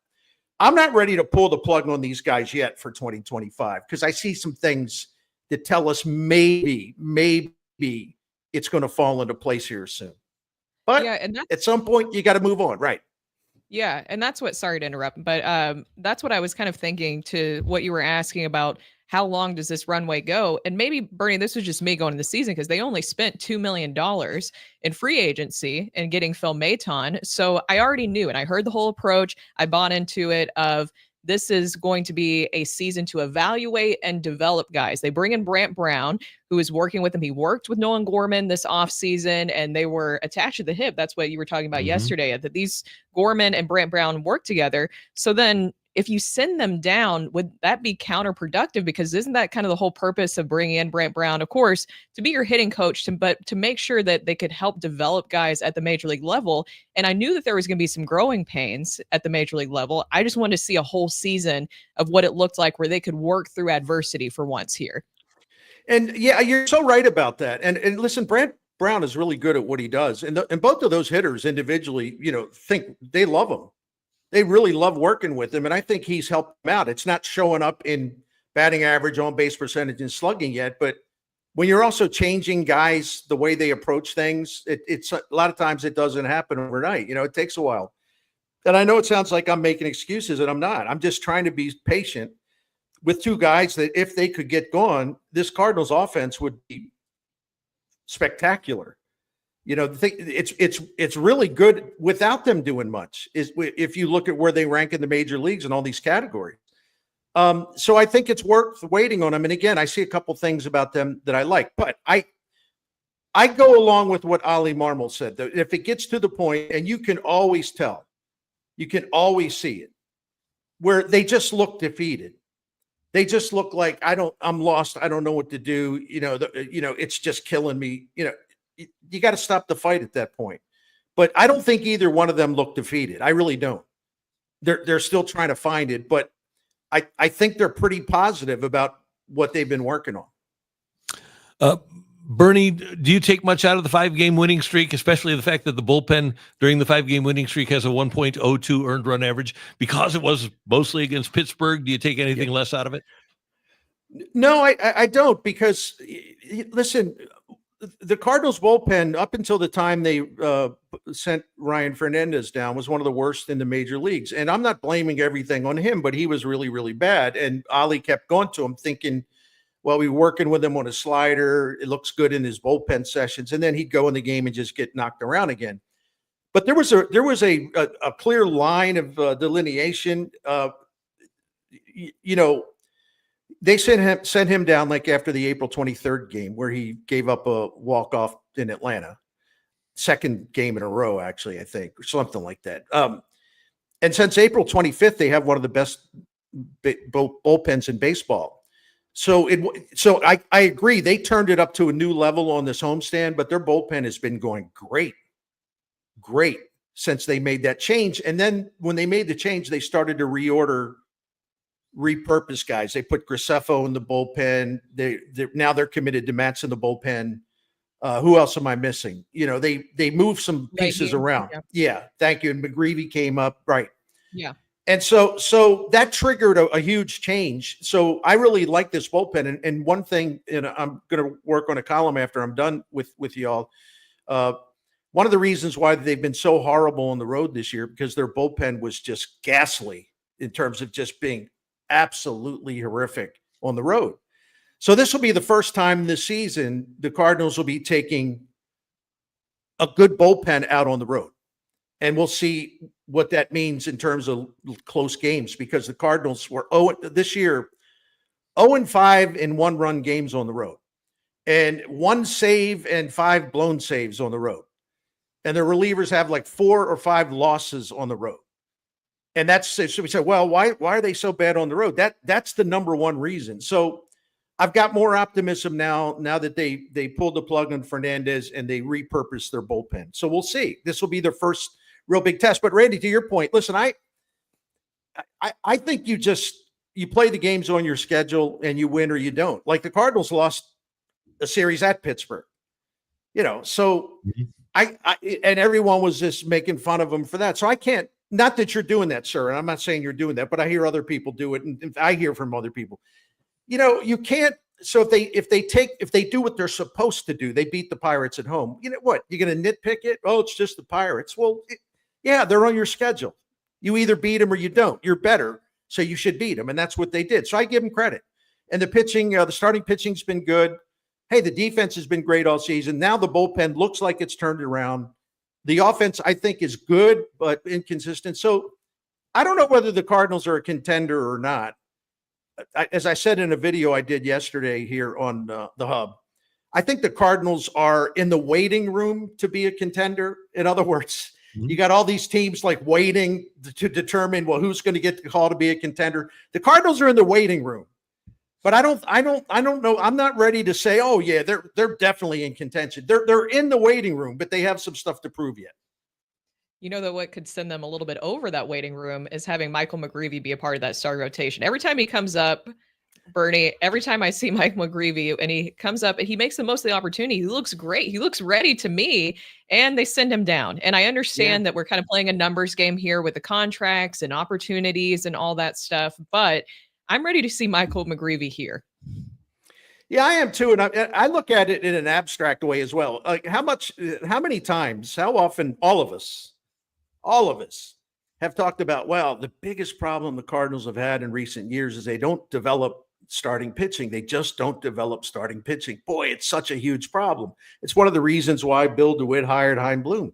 ready to pull the plug on these guys yet for 2025 because I see some things that tell us maybe it's going to fall into place here soon. But at some point, you got to move on, right? Yeah, and that's what, sorry to interrupt, but that's what I was kind of thinking to what you were asking about, how long does this runway go? And maybe, Bernie, this was just me going to the season because they only spent $2 million in free agency and getting Phil Maton. So I already knew, and I heard the whole approach. I bought into it of, this is going to be a season to evaluate and develop guys. They bring in Brant Brown, who is working with them. He worked with Nolan Gorman this offseason, and they were attached to the hip. That's what you were talking about yesterday, that these Gorman and Brant Brown work together. So then if you send them down, would that be counterproductive? Because isn't that kind of the whole purpose of bringing in Brant Brown, of course, to be your hitting coach, but to make sure that they could help develop guys at the major league level. And I knew that there was going to be some growing pains at the major league level. I just wanted to see a whole season of what it looked like where they could work through adversity for once here. And yeah, you're so right about that. And listen, Brant Brown is really good at what he does. And both of those hitters individually, think they love him. They really love working with him, and I think he's helped them out. It's not showing up in batting average, on base percentage, and slugging yet, but when you're also changing guys the way they approach things, it's a lot of times it doesn't happen overnight. It takes a while. And I know it sounds like I'm making excuses, and I'm not. I'm just trying to be patient with two guys that if they could get going, this Cardinals offense would be spectacular. It's really good without them doing much, if you look at where they rank in the major leagues in all these categories. So I think it's worth waiting on them. And again, I see a couple things about them that I like, but I go along with what Ali Marmol said. That if it gets to the point, and you can always tell, you can always see it, where they just look defeated. They just look like I'm lost. I don't know what to do. It's just killing me. You got to stop the fight at that point. But I don't think either one of them look defeated. I really don't. They're still trying to find it, but I think they're pretty positive about what they've been working on. Bernie, do you take much out of the 5-game winning streak, especially the fact that the bullpen during the 5-game winning streak has a 1.02 earned run average because it was mostly against Pittsburgh? Do you take anything less out of it? No, I don't, because listen, the Cardinals bullpen up until the time they sent Ryan Fernandez down was one of the worst in the major leagues. And I'm not blaming everything on him, but he was really, really bad. And Ali kept going to him thinking, well, we were working with him on a slider. It looks good in his bullpen sessions. And then he'd go in the game and just get knocked around again. But there was a clear line of delineation. They sent him down like after the April 23rd game where he gave up a walk-off in Atlanta. Second game in a row, actually, I think, or something like that. And since April 25th, they have one of the best bullpens in baseball. So I agree. They turned it up to a new level on this homestand, but their bullpen has been going great since they made that change. And then when they made the change, they started to repurpose guys. They put Graceffo in the bullpen. Now they're committed to Matz in the bullpen. Who else am I missing? They moved some pieces around. Yeah. Thank you. And McGreevy came up. Right. Yeah. And so that triggered a huge change. So I really like this bullpen. And one thing, and I'm going to work on a column after I'm done with y'all. One of the reasons why they've been so horrible on the road this year, because their bullpen was just ghastly in terms of just being absolutely horrific on the road. So this will be the first time this season the Cardinals will be taking a good bullpen out on the road. And we'll see what that means in terms of close games, because the Cardinals were this year 0-5 in 1-run games on the road, and 1 save and 5 blown saves on the road. And their relievers have like 4 or 5 losses on the road. And so we say, well, why are they so bad on the road? That's the number one reason. So I've got more optimism now that they pulled the plug on Fernandez and they repurposed their bullpen. So we'll see. This will be their first real big test. But Randy, to your point, listen, I think you play the games on your schedule and you win or you don't. Like the Cardinals lost a series at Pittsburgh, so I and everyone was just making fun of them for that. So I can't, not that you're doing that, sir. And I'm not saying you're doing that, but I hear other people do it. And I hear from other people, you can't. So if they do what they're supposed to do, they beat the Pirates at home. You know what? You're going to nitpick it. Oh, it's just the Pirates. Well, yeah, they're on your schedule. You either beat them or you don't. You're better, so you should beat them. And that's what they did. So I give them credit. And the pitching, the starting pitching's been good. Hey, the defense has been great all season. Now the bullpen looks like it's turned around. The offense, I think, is good, but inconsistent. So I don't know whether the Cardinals are a contender or not. As I said in a video I did yesterday here on the Hub, I think the Cardinals are in the waiting room to be a contender. In other words, you got all these teams like waiting to determine, well, who's going to get the call to be a contender. The Cardinals are in the waiting room, but I don't know. I'm not ready to say, oh yeah, they're definitely in contention. They're in the waiting room, but they have some stuff to prove yet. That what could send them a little bit over that waiting room is having Michael McGreevy be a part of that star rotation. Every time he comes up, Bernie, every time I see Mike McGreevy and he comes up and he makes the most of the opportunity, he looks great. He looks ready to me, and they send him down. And I understand that we're kind of playing a numbers game here with the contracts and opportunities and all that stuff, but I'm ready to see Michael McGreevy here. Yeah, I am too. And I look at it in an abstract way as well. Like how many times, how often all of us have talked about, well, the biggest problem the Cardinals have had in recent years is they don't develop starting pitching. They just don't develop starting pitching. Boy, it's such a huge problem. It's one of the reasons why Bill DeWitt hired Hein Bloom.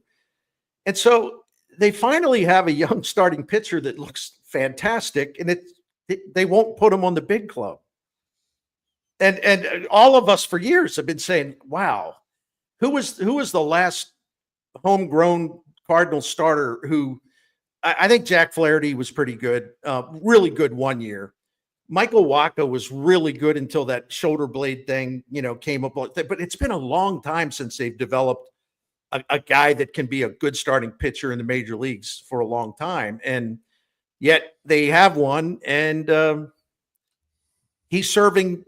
And so they finally have a young starting pitcher that looks fantastic, and they won't put him on the big club. And all of us for years have been saying, wow, who was the last homegrown Cardinals starter who I think Jack Flaherty was pretty good, really good one year. Michael Wacha was really good until that shoulder blade thing, came up. But it's been a long time since they've developed a guy that can be a good starting pitcher in the major leagues for a long time. And yet they have one, and he's fighting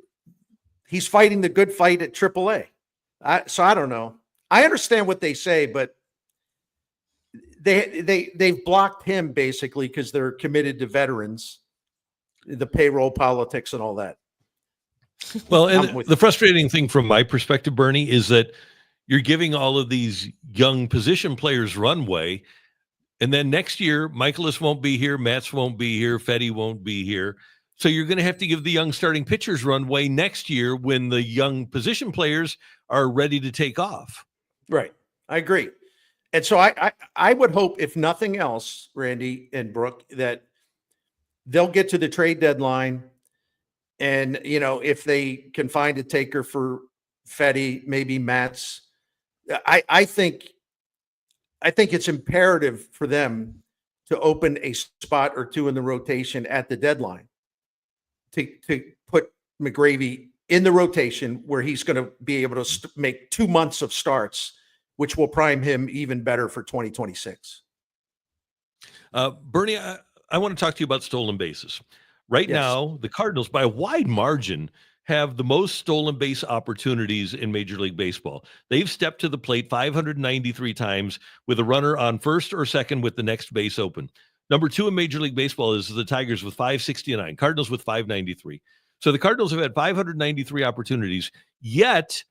the good fight at AAA. So I don't know. I understand what they say, but they've blocked him basically because they're committed to veterans, the payroll politics and all that. Well, and the frustrating thing from my perspective, Bernie, is that you're giving all of these young position players runway, and then next year, Miklasz won't be here, Matz won't be here, Fetty won't be here. So you're going to have to give the young starting pitchers runway next year when the young position players are ready to take off. Right. I agree. And so I would hope, if nothing else, Randy and Brooke, that they'll get to the trade deadline, and if they can find a taker for Fetty, maybe Matz, I think it's imperative for them to open a spot or two in the rotation at the deadline to put McGravy in the rotation where he's going to be able to make 2 months of starts, which will prime him even better for 2026. Bernie, I want to talk to you about stolen bases. Right now, the Cardinals, by a wide margin, have the most stolen base opportunities in Major League Baseball. They've stepped to the plate 593 times with a runner on first or second with the next base open. Number 2 in Major League Baseball is the Tigers with 569, Cardinals with 593. So the Cardinals have had 593 opportunities, yet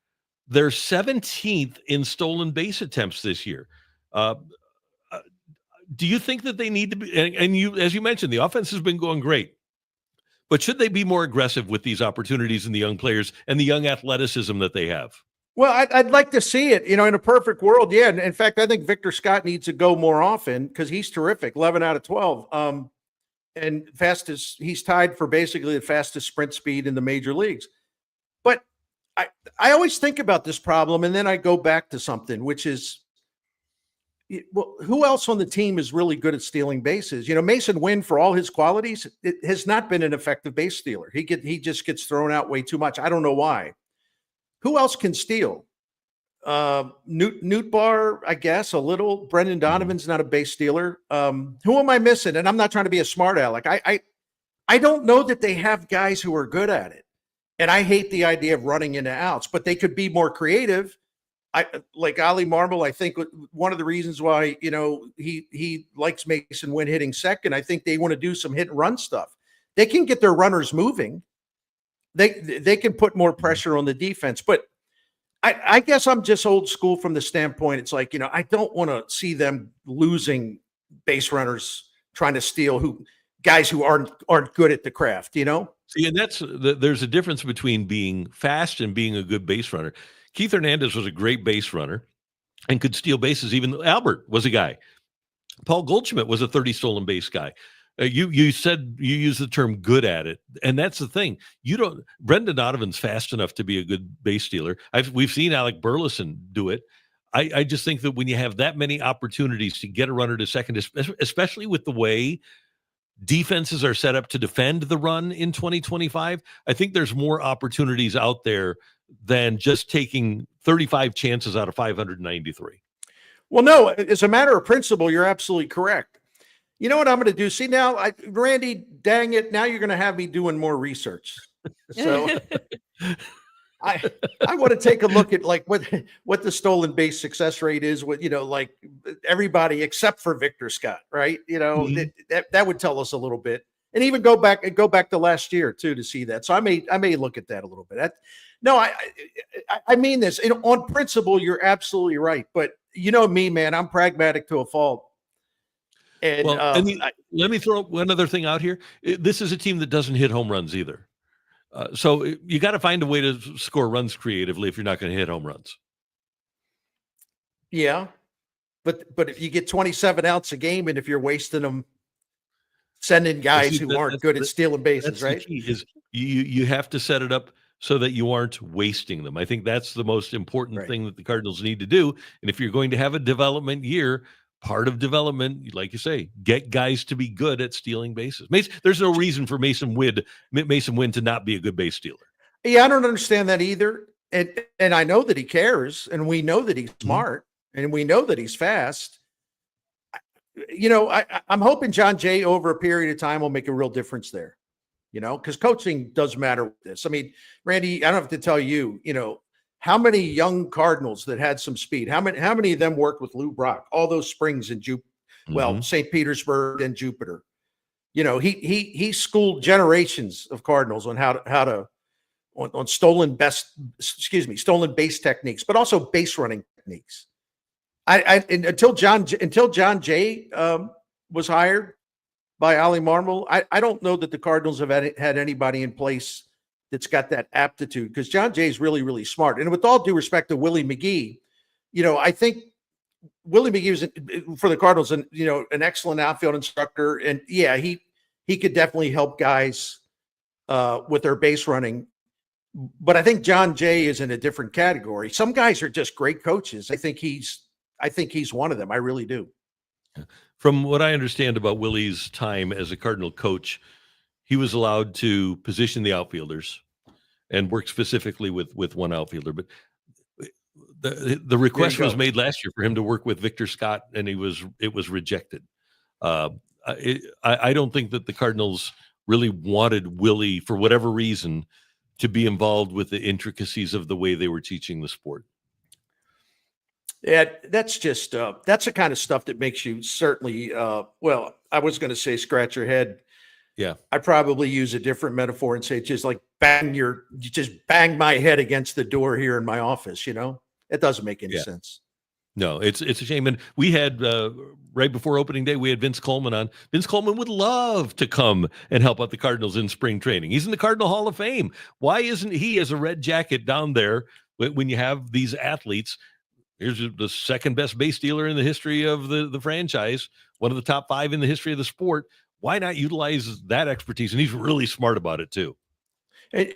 they're 17th in stolen base attempts this year. Do you think that they need to be, and you, as you mentioned, the offense has been going great, but should they be more aggressive with these opportunities and the young players and the young athleticism that they have? Well, I'd like to see it, in a perfect world. Yeah. And in fact, I think Victor Scott needs to go more often because he's terrific. 11 out of 12. And he's tied for basically the fastest sprint speed in the major leagues. But I always think about this problem, and then I go back to something, which is, well, who else on the team is really good at stealing bases? Mason Wynn, for all his qualities, it has not been an effective base stealer. He just gets thrown out way too much. I don't know why. Who else can steal? Newt Bar, I guess, a little. Brendan Donovan's not a base stealer. Who am I missing? And I'm not trying to be a smart aleck. I don't know that they have guys who are good at it. And I hate the idea of running into outs, but they could be more creative. Like Ali Marble, I think one of the reasons why, he likes Mason Wynn hitting second, I think they want to do some hit and run stuff. They can get their runners moving. They can put more pressure on the defense. But I guess I'm just old school from the standpoint. It's like, I don't want to see them losing base runners trying to steal guys who aren't good at the craft, See, and there's a difference between being fast and being a good base runner. Keith Hernandez was a great base runner and could steal bases. Even Albert was a guy. Paul Goldschmidt was a 30 stolen base guy. You said you use the term good at it. And that's the thing. Brendan Donovan's fast enough to be a good base stealer. We've seen Alec Burleson do it. I just think that when you have that many opportunities to get a runner to second, especially with the way defenses are set up to defend the run in 2025, I think there's more opportunities out there than just taking 35 chances out of 593. Well, no, as a matter of principle, you're absolutely correct. You know what I'm going to do? See, now, Randy, dang it, now you're going to have me doing more research. So I want to take a look at what the stolen base success rate is with, like everybody except for Victor Scott, right? That would tell us a little bit, and even go back to last year too to see that. So I may look at that a little bit. I mean this on principle. You're absolutely right, but me, man, I'm pragmatic to a fault. And, let me throw one other thing out here. This is a team that doesn't hit home runs either. So you got to find a way to score runs creatively if you're not going to hit home runs. Yeah, but if you get 27 outs a game, and if you're wasting them, sending guys who aren't good at stealing bases, right? The key is you have to set it up so that you aren't wasting them. I think that's the most important Right. thing that the Cardinals need to do. And if you're going to have a development year, part of development, like you say, get guys to be good at stealing bases. There's no reason for Mason Wynn to not be a good base stealer. Yeah, I don't understand that either. And I know that he cares, and we know that he's smart, and we know that he's fast. I'm hoping John Jay over a period of time will make a real difference there, because coaching does matter with this. I mean, Randy, I don't have to tell you, how many young Cardinals that had some speed, how many of them worked with Lou Brock, all those springs in St. Petersburg and Jupiter. He schooled generations of Cardinals on how to on stolen base techniques, but also base running techniques. Until John Jay was hired by Ollie Marmol, I don't know that the Cardinals have had anybody in place that's got that aptitude, because John Jay is really, really smart. And with all due respect to Willie McGee, I think Willie McGee was for the Cardinals, an excellent outfield instructor, and yeah, he could definitely help guys with their base running. But I think John Jay is in a different category. Some guys are just great coaches. I think he's one of them. I really do. From what I understand about Willie's time as a Cardinal coach, he was allowed to position the outfielders and work specifically with one outfielder. But the request was made last year for him to work with Victor Scott, and it was rejected. I don't think that the Cardinals really wanted Willie, for whatever reason, to be involved with the intricacies of the way they were teaching the sport. Yeah, that's just that's the kind of stuff that makes you certainly I was going to say scratch your head. Yeah, I probably use a different metaphor and say just like bang my head against the door here in my office. It doesn't make any sense. No, it's a shame. And we had right before opening day, we had Vince Coleman on. Vince Coleman would love to come and help out the Cardinals in spring training. He's in the Cardinal Hall of Fame. Why isn't he, as a red jacket, down there when you have these athletes? Here's the second best base stealer in the history of the franchise, one of the top 5 in the history of the sport. Why not utilize that expertise? And he's really smart about it too.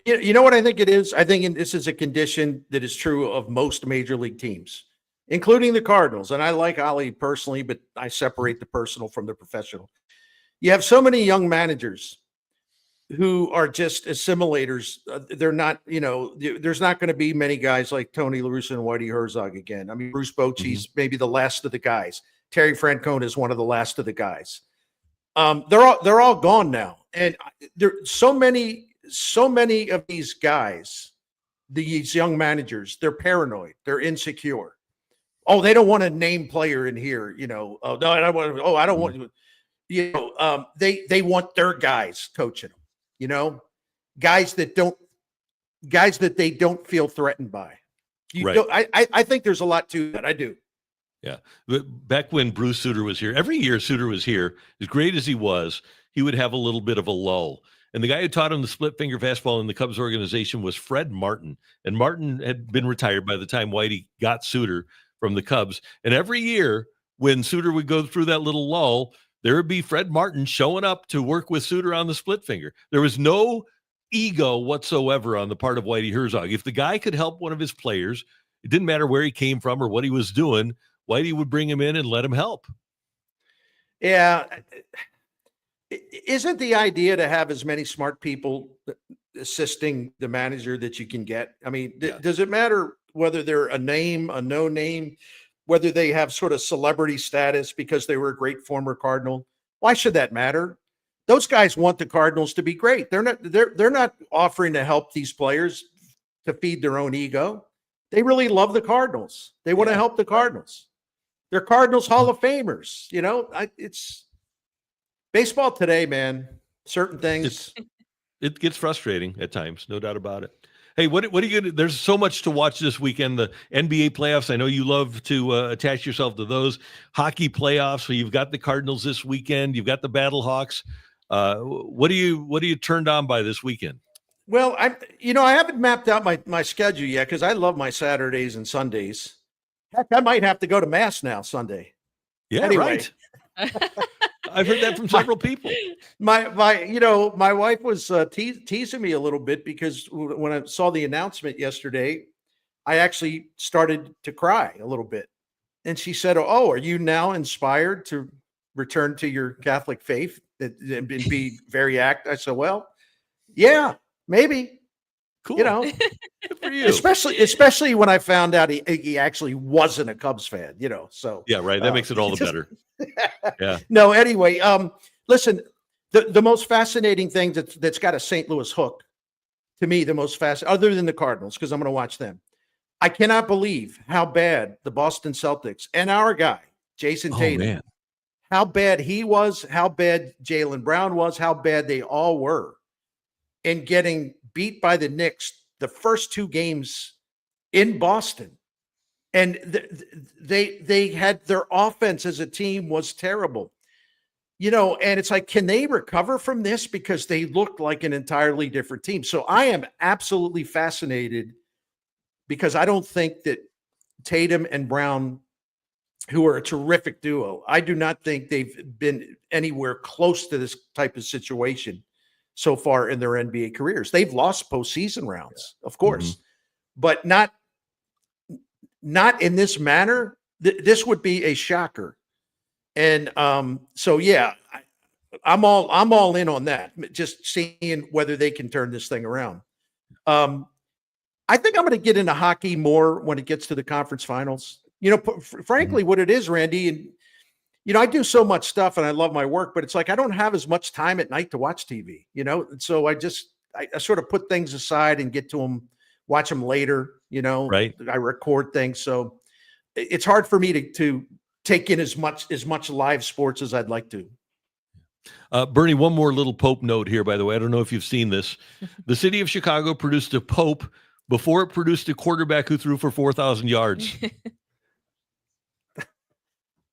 You know what I think it is? I think this is a condition that is true of most major league teams, including the Cardinals. And I like Ollie personally, but I separate the personal from the professional. You have so many young managers who are just assimilators. They're not, there's not going to be many guys like Tony La Russa and Whitey Herzog again. I mean, Bruce Bochy's maybe the last of the guys. Terry Francona is one of the last of the guys. They're all gone now. And there's so many of these guys, these young managers, they're paranoid. They're insecure. Oh, they don't want a name player in here. No, I don't want. Oh, I don't want. They want their guys coaching them. Guys that they don't feel threatened by. I think there's a lot to that. I do. Yeah. Back when Bruce Sutter was here, every year Sutter was here, as great as he would have a little bit of a lull. And the guy who taught him the split finger fastball in the Cubs organization was Fred Martin. And Martin had been retired by the time Whitey got Sutter from the Cubs. And every year when Sutter would go through that little lull, there would be Fred Martin showing up to work with Sutter on the split finger. There was no ego whatsoever on the part of Whitey Herzog. If the guy could help one of his players, it didn't matter where he came from or what he was doing, Whitey would bring him in and let him help. Yeah. Isn't the idea to have as many smart people assisting the manager that you can get? I mean, does it matter whether they're a name, a no name, whether they have sort of celebrity status because they were a great former Cardinal? Why should that matter? Those guys want the Cardinals to be great. They're not offering to help these players to feed their own ego. They really love the Cardinals. They want to help the Cardinals. They're Cardinals Hall of Famers. It's baseball today, man. Certain things. It gets frustrating at times, no doubt about it. Hey, what are you gonna? There's so much to watch this weekend. The NBA playoffs. I know you love to attach yourself to those. Hockey playoffs. So you've got the Cardinals this weekend. You've got the Battlehawks. What are you turned on by this weekend? Well, I haven't mapped out my schedule yet because I love my Saturdays and Sundays. Heck, I might have to go to Mass now Sunday. Yeah, anyway, right. I've heard that from several people. My wife was teasing me a little bit because when I saw the announcement yesterday, I actually started to cry a little bit. And she said, "Oh, are you now inspired to return to your Catholic faith and be very active?" I said, "Well, yeah, maybe." Cool. You know, Good for you. especially when I found out he actually wasn't a Cubs fan, so Yeah, right. That makes it all the better. Yeah. No, anyway, listen, the most fascinating thing that's got a St. Louis hook to me, the most fascinating, other than the Cardinals, because I'm going to watch them. I cannot believe how bad the Boston Celtics and our guy, Jason Tatum, Man. how bad he was, how bad Jaylen Brown was, how bad they all were in getting beat by the Knicks the first 2 games in Boston. And they had their offense as a team was terrible, and it's like, can they recover from this? Because they looked like an entirely different team. So I am absolutely fascinated, because I don't think that Tatum and Brown, who are a terrific duo, I do not think they've been anywhere close to this type of situation so far in their NBA careers. They've lost postseason rounds, of course, but not in this manner. This would be a shocker. And so, yeah, I'm all in on that. Just seeing whether they can turn this thing around. I think I'm going to get into hockey more when it gets to the conference finals. Frankly, what it is, Randy, and I do so much stuff and I love my work, but it's like I don't have as much time at night to watch TV. And so I sort of put things aside and get to them, watch them later. Right. I record things, so it's hard for me to take in as much live sports as I'd like to. Bernie, one more little Pope note here, by the way. I don't know if you've seen this. The city of Chicago produced a Pope before it produced a quarterback who threw for 4,000 yards.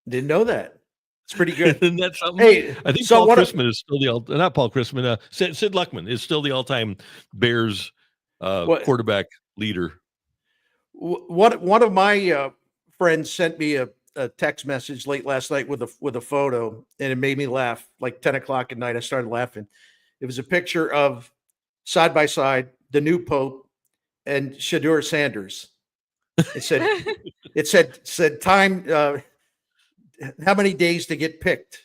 Didn't know that. It's pretty good. Isn't that something? Hey, I think so Paul Christman is still not Paul Christman. Sid Luckman is still the all-time Bears quarterback leader. One of my friends sent me a text message late last night with a photo, and it made me laugh. Like 10 o'clock at night, I started laughing. It was a picture of side by side the new Pope and Shedeur Sanders. It said time. How many days to get picked?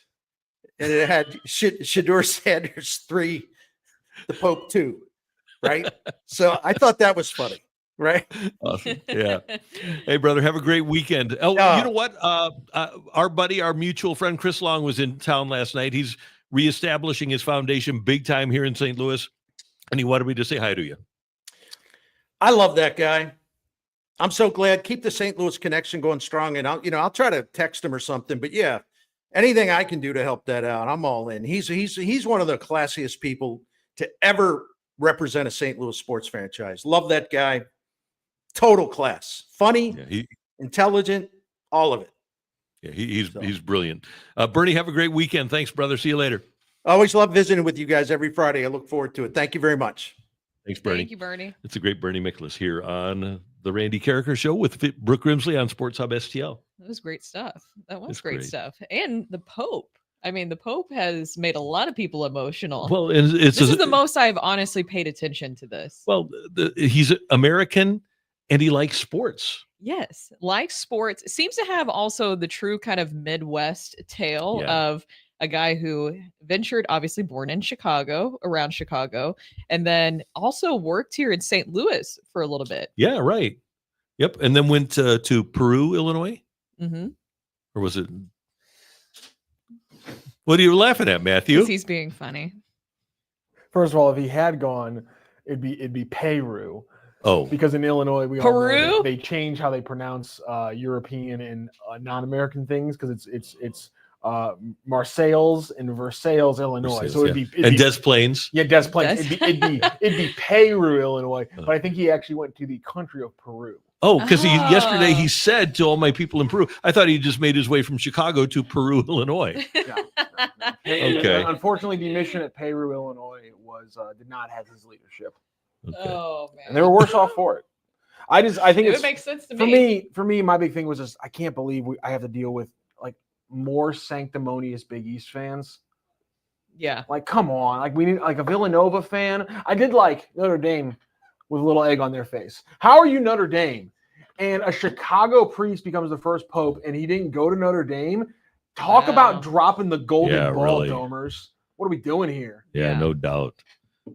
And it had Shedeur Sanders 3, the Pope 2, right? So I thought that was funny, right? Awesome. Yeah. Hey, brother, have a great weekend. Oh, you know what? Our buddy, our mutual friend, Chris Long, was in town last night. He's reestablishing his foundation big time here in St. Louis. And he wanted me to say hi to you. I love that guy. I'm so glad. Keep the St. Louis connection going strong. And I'll try to text him or something, but yeah, anything I can do to help that out, I'm all in. He's one of the classiest people to ever represent a St. Louis sports franchise. Love that guy. Total class. Funny, intelligent, all of it. Yeah, he's brilliant. Bernie, have a great weekend. Thanks, brother. See you later. Always love visiting with you guys every Friday. I look forward to it. Thank you very much. Thanks, Bernie. Thank you, Bernie. It's a great Bernie Miklasz here on the Randy Karraker Show with Brooke Grimsley on Sports Hub STL. That was great stuff. That was It's great great. stuff. And the Pope. I mean, the Pope has made a lot of people emotional. Well, this is the most I've honestly paid attention to this. Well, he's American and he likes sports. Yes, likes sports. Seems to have also the true kind of Midwest tale of a guy who ventured, obviously born in Chicago, around Chicago, and then also worked here in St. Louis for a little bit. Yeah, right. Yep. And then went to Peru, Illinois. Mm-hmm. Or was it? What are you laughing at, Matthew? He's being funny. First of all, if he had gone, it'd be Peru. Oh, Because in Illinois, we all know Peru? that they change how they pronounce European and non-American things because it's Marseilles and Versailles, Illinois. Versailles, so it'd be and Des Plaines. Yeah, Des Plaines. Des- It'd be Peru, Illinois. But I think he actually went to the country of Peru. Oh, because yesterday he Oh. said to all my people in Peru, I thought he just made his way from Chicago to Peru, Illinois. Yeah. Okay. Unfortunately, the mission at Peru, Illinois, did not have his leadership, Okay. Oh man, and they were worse off for it. I think it it's would make sense to for me. My big thing was just I can't believe I have to deal with like more sanctimonious Big East fans. Yeah. Like, come on. Like, we need like a Villanova fan. I did like Notre Dame with a little egg on their face. How are you Notre Dame? And a Chicago priest becomes the first pope, and he didn't go to Notre Dame. Talk about dropping the golden ball, really. Domers. What are we doing here? Yeah, no doubt.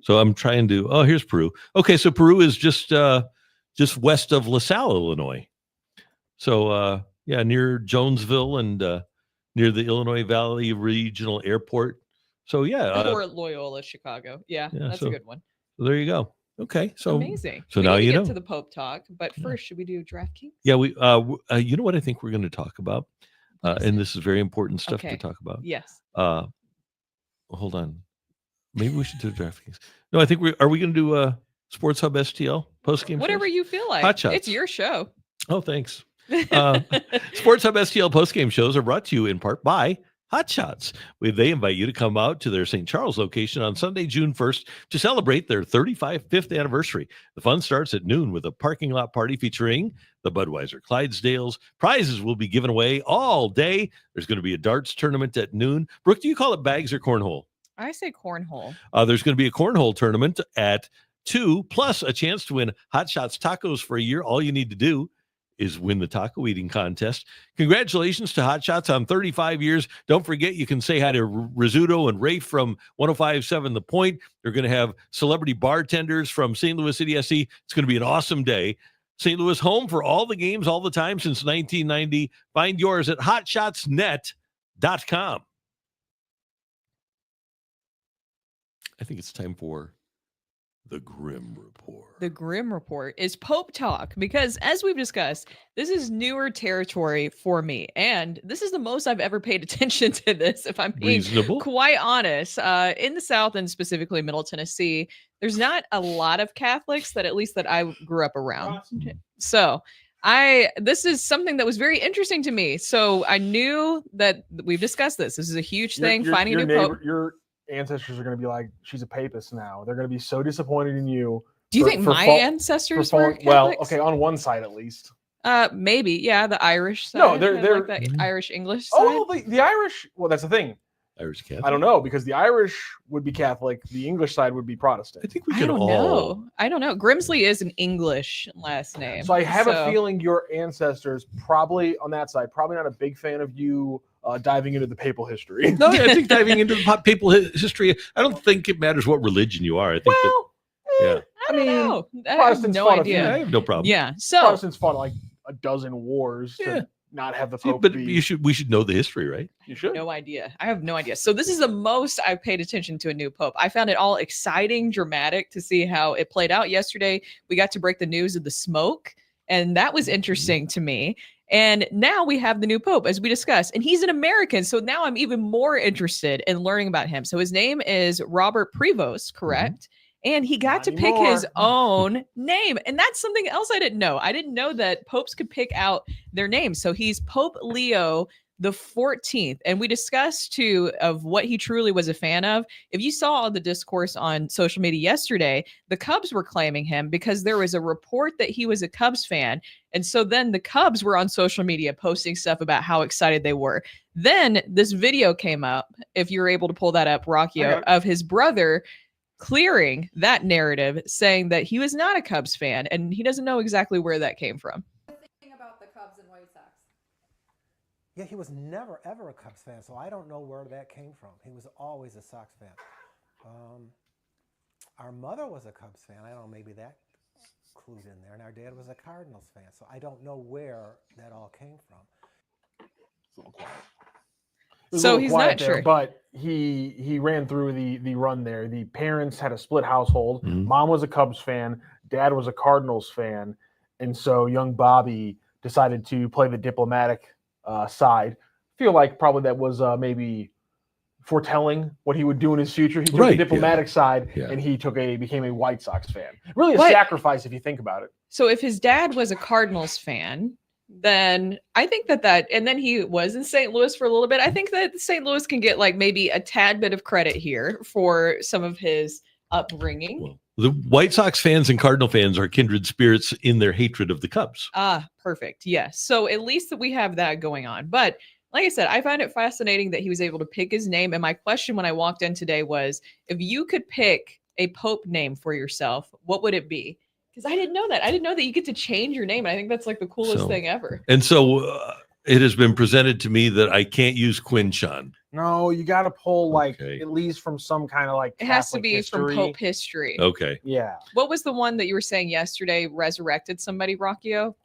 So I'm trying to. Oh, here's Peru. Okay, so Peru is just west of LaSalle, Illinois. So near Jonesville and near the Illinois Valley Regional Airport. So or Loyola, Chicago. Yeah, that's a good one. So there you go. Okay, so amazing. So we now need to you get know to the Pope talk, but first, should we do DraftKings? Yeah, we. You know what I think we're going to talk about, and this is very important stuff to talk about. Yes. Hold on, maybe we should do DraftKings. No, I think are we going to do Sports Hub STL post game? Whatever you feel like. Hot shots. It's your show. Oh, thanks. Sports Hub STL post game shows are brought to you in part by Hot Shots. They invite you to come out to their St. Charles location on Sunday, June 1st to celebrate their 35th anniversary. The fun starts at noon with a parking lot party featuring the Budweiser Clydesdales. Prizes will be given away all day. There's going to be a darts tournament at noon. Brooke, do you call it bags or cornhole? I say cornhole. There's going to be a cornhole tournament at 2, plus a chance to win Hot Shots tacos for a year. All you need to do is win the taco eating contest. Congratulations to Hot Shots on 35 years. Don't forget, you can say hi to Rizzuto and Rafe from 105.7 The Point. They're going to have celebrity bartenders from St. Louis City SC. It's going to be an awesome day. St. Louis, home for all the games all the time since 1990. Find yours at hotshotsnet.com. I think it's time for the Grim Report. The Grim Report is Pope talk because, as we've discussed, this is newer territory for me. And this is the most I've ever paid attention to this, if I'm being quite honest. In the South and specifically Middle Tennessee, there's not a lot of Catholics that I grew up around. So this is something that was very interesting to me. So I knew that we've discussed this. This is a huge thing, finding a new Pope. Your ancestors are going to be like, she's a papist now. They're going to be so disappointed in you. Do you think my ancestors were Catholics? Well, okay, on one side at least. Maybe, yeah, the Irish side. No, they're like the Irish English side. Oh, the Irish. Well, that's the thing. Irish Catholic. I don't know, because the Irish would be Catholic, the English side would be Protestant. I think we can all. I don't know. Grimsley is an English last name. So I have a feeling your ancestors probably on that side, probably not a big fan of you diving into the papal history. No, I think diving into the papal history, I don't think it matters what religion you are. I think I don't know. I have no idea. I have no problem. Yeah. So Protestants fought like a dozen wars to not have the Pope but be... we should know the history, right? You should. No idea. I have no idea. So this is the most I've paid attention to a new Pope. I found it all exciting, dramatic to see how it played out yesterday. We got to break the news of the smoke, and that was interesting to me. And now we have the new Pope, as we discussed, and he's an American. So now I'm even more interested in learning about him. So his name is Robert Prevost, correct? And he got to pick his own name. And that's something else I didn't know. I didn't know that popes could pick out their name. So he's Pope Leo the 14th. And we discussed too of what he truly was a fan of. If you saw the discourse on social media yesterday, the Cubs were claiming him because there was a report that he was a Cubs fan. And so then the Cubs were on social media posting stuff about how excited they were. Then this video came up, if you're able to pull that up, Rockio, of his brother clearing that narrative, saying that he was not a Cubs fan and he doesn't know exactly where that came from. Thinking about the Cubs and White Sox. Yeah, he was never ever a Cubs fan, so I don't know where that came from. He was always a Sox fan. Our mother was a Cubs fan. I don't know, maybe that clued in there, and our dad was a Cardinals fan, so I don't know where that all came from. It's a little quiet. So he's not sure, but he ran through the run there. The parents had a split household. Mom was a Cubs fan, dad was a Cardinals fan, and so young Bobby decided to play the diplomatic side. I feel like probably that was maybe foretelling what he would do in his future. He took the diplomatic side, and he became a White Sox fan. Really a sacrifice if you think about it. So if his dad was a Cardinals fan, then I think that and then he was in St. Louis for a little bit. I think that St. Louis can get like maybe a tad bit of credit here for some of his upbringing. Well, the White Sox fans and Cardinal fans are kindred spirits in their hatred of the Cubs. Perfect. Yes. So at least that we have that going on. But like I said, I find it fascinating that he was able to pick his name. And my question when I walked in today was, if you could pick a pope name for yourself, what would it be? Because I didn't know that. I didn't know that you get to change your name. And I think that's like the coolest thing ever. And so it has been presented to me that I can't use Quinchon. No, you got to pull like Okay. at least from some kind of like It has to Catholic be history. from Pope history. Okay. Yeah. What was the one that you were saying yesterday resurrected somebody, Rockio?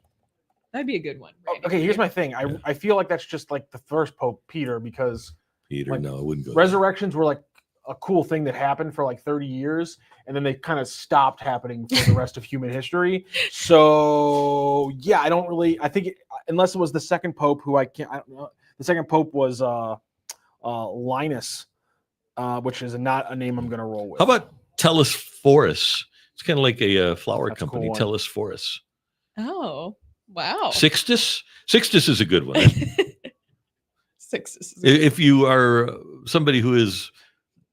That'd be a good one. Randy. Okay, here's my thing. I feel like that's just like the first Pope Peter, because Peter, like, no, I wouldn't go. resurrections were like a cool thing that happened for like 30 years, and then they kind of stopped happening for the rest of human history. So yeah, I don't really. I think unless it was the second Pope, who I don't know. The second Pope was Linus, which is not a name I'm going to roll with. How about Telesphorus? It's kind of like a flower That's a cool company, one. Telesphorus. Oh, wow. Sixtus? Sixtus is a good one. Sixtus. If you are somebody who is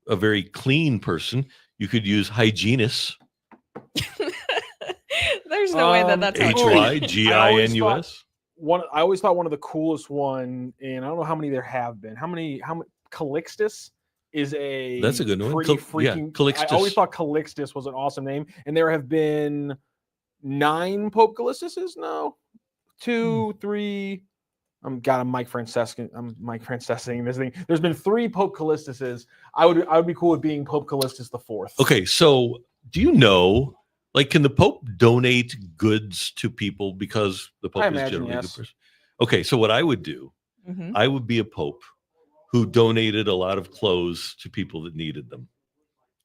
a very clean person, you could use Hyginus. There's no way that that's how it's written. Hyginus. I always thought one of the coolest one, and I don't know how many there have been. How many Calixtus is a That's a good one. pretty Yeah, freaking. Calixtus. I always thought Calixtus was an awesome name, and there have been 9 Pope Callistuses. No, 2, 3. I'm Mike Francesing this thing. There's been 3 Pope Callistuses. I would be cool with being Pope Callistus the 4th. Okay, so do you know, like, can the Pope donate goods to people because the Pope I is imagine, generally a good yes. person? Okay, so what I would do, Mhm. I would be a Pope who donated a lot of clothes to people that needed them.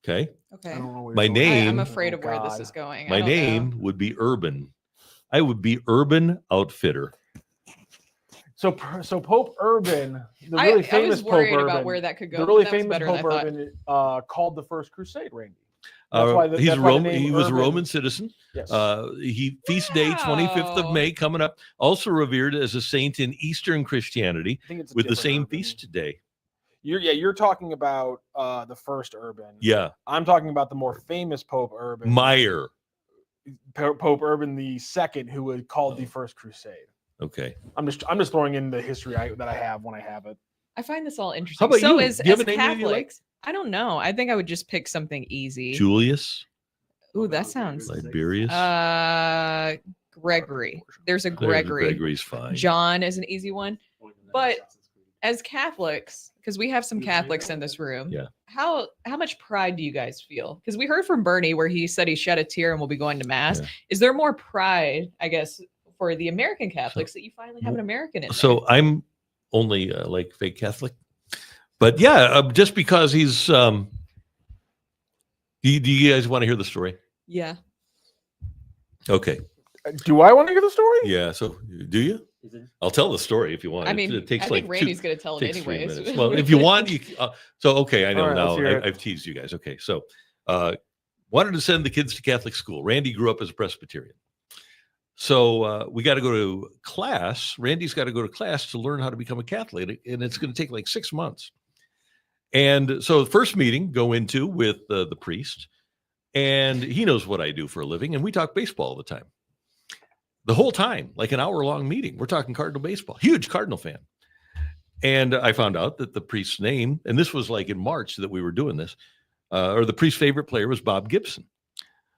Okay, Okay. I don't know where My you're going. name- I'm afraid of where God. this is going. I my don't know. name would be Urban. I would be Urban Outfitter. So Pope Urban, the I really was famous Pope worried Urban, about where that could go. the but really that was famous better than Pope I thought. Urban called the First Crusade, Randy. That's why He's that's why the Roman. name He was a Urban- Roman citizen. Yes. He feast day 25th of Wow. May coming up. Also revered as a saint in Eastern Christianity I think it's a with the different same Urban. feast day. You're talking about the first Urban. Yeah, I'm talking about the more famous Pope Urban. Meyer. Pope Urban II, who was called the Oh. First Crusade. Okay. I'm just throwing in the history that I have when I have it. I find this all interesting. about so you? as Do you have as a name that you like? Catholics, I don't know. I think I would just pick something easy. Julius, Ooh, that sounds. Liberius. Gregory. There's a There's Gregory. Gregory's fine. John is an easy one. But as Catholics, because we have some Catholics in this room, Yeah. how much pride do you guys feel? Because we heard from Bernie where he said he shed a tear and will be going to mass. Yeah. Is there more pride, I guess, for the American Catholics that you finally have an American in there? So I'm only like fake Catholic, but yeah, just because he's. Do you guys want to hear the story? Yeah. Okay. Do I want to hear the story? Yeah. So do you? I'll tell the story if you want. I mean, it takes I like think Randy's going to tell it takes 3 anyways. minutes. Well, if you want, you. So okay, I know All right, let's now. hear it. I've teased you guys. Okay, so wanted to send the kids to Catholic school. Randy grew up as a Presbyterian, so we got to go to class. Randy's got to go to class to learn how to become a Catholic, and it's going to take like 6 months. And so the first meeting go into with the priest, and he knows what I do for a living, and we talk baseball all the time. The whole time, like an hour-long meeting, we're talking Cardinal baseball. Huge Cardinal fan. And I found out that the priest's name, and this was like in March that we were doing this, or the priest's favorite player was Bob Gibson.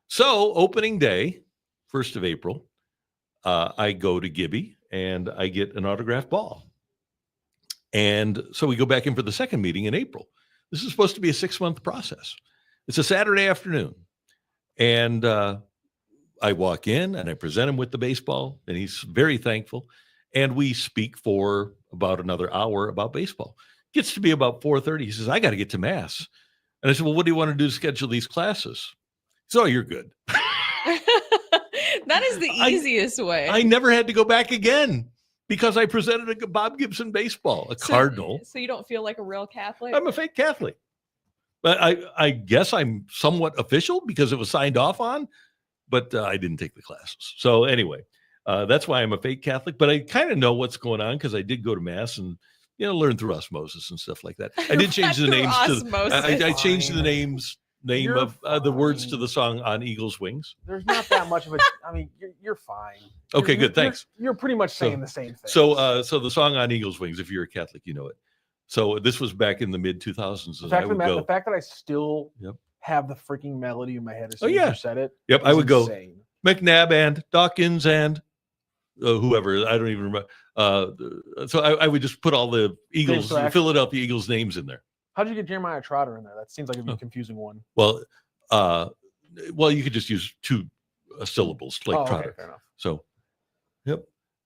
So opening day, 1st of April, I go to Gibby and I get an autographed ball. And so we go back in for the second meeting in April. This is supposed to be a 6-month process. It's a Saturday afternoon. And I walk in and I present him with the baseball, and he's very thankful. And we speak for about another hour about baseball. Gets to be about 4:30. He says, I got to get to mass. And I said, well, what do you want to do to schedule these classes? So you're good. That is the easiest way. I never had to go back again because I presented a Bob Gibson baseball, a Cardinal. So you don't feel like a real Catholic? I'm a fake Catholic. But I guess I'm somewhat official because it was signed off on, but I didn't take the classes. So anyway, that's why I'm a fake Catholic. But I kind of know what's going on because I did go to mass and learn through osmosis and stuff like that. I did change the Through names osmosis. I changed the names name You're of the words to fine. the song On Eagle's Wings? There's not that much of a. I mean, you're fine. Okay, You're- good. Thanks. You're pretty much So- saying the same thing. So the song On Eagle's Wings, if you're a Catholic, you know it. So this was back in the mid 2000s. the And fact, I would the go, fact that I still Yep. have the freaking melody in my head as Oh, soon yeah. as you said it. Yep, I is would go insane. McNabb and Dawkins and whoever. I don't even remember. So I would just put all the Eagles, so actually- Philadelphia Eagles names in there. How'd you get Jeremiah Trotter in there? That seems like a Oh. confusing one. Well, you could just use two syllables like Oh, okay, Trotter. fair enough. So, yep.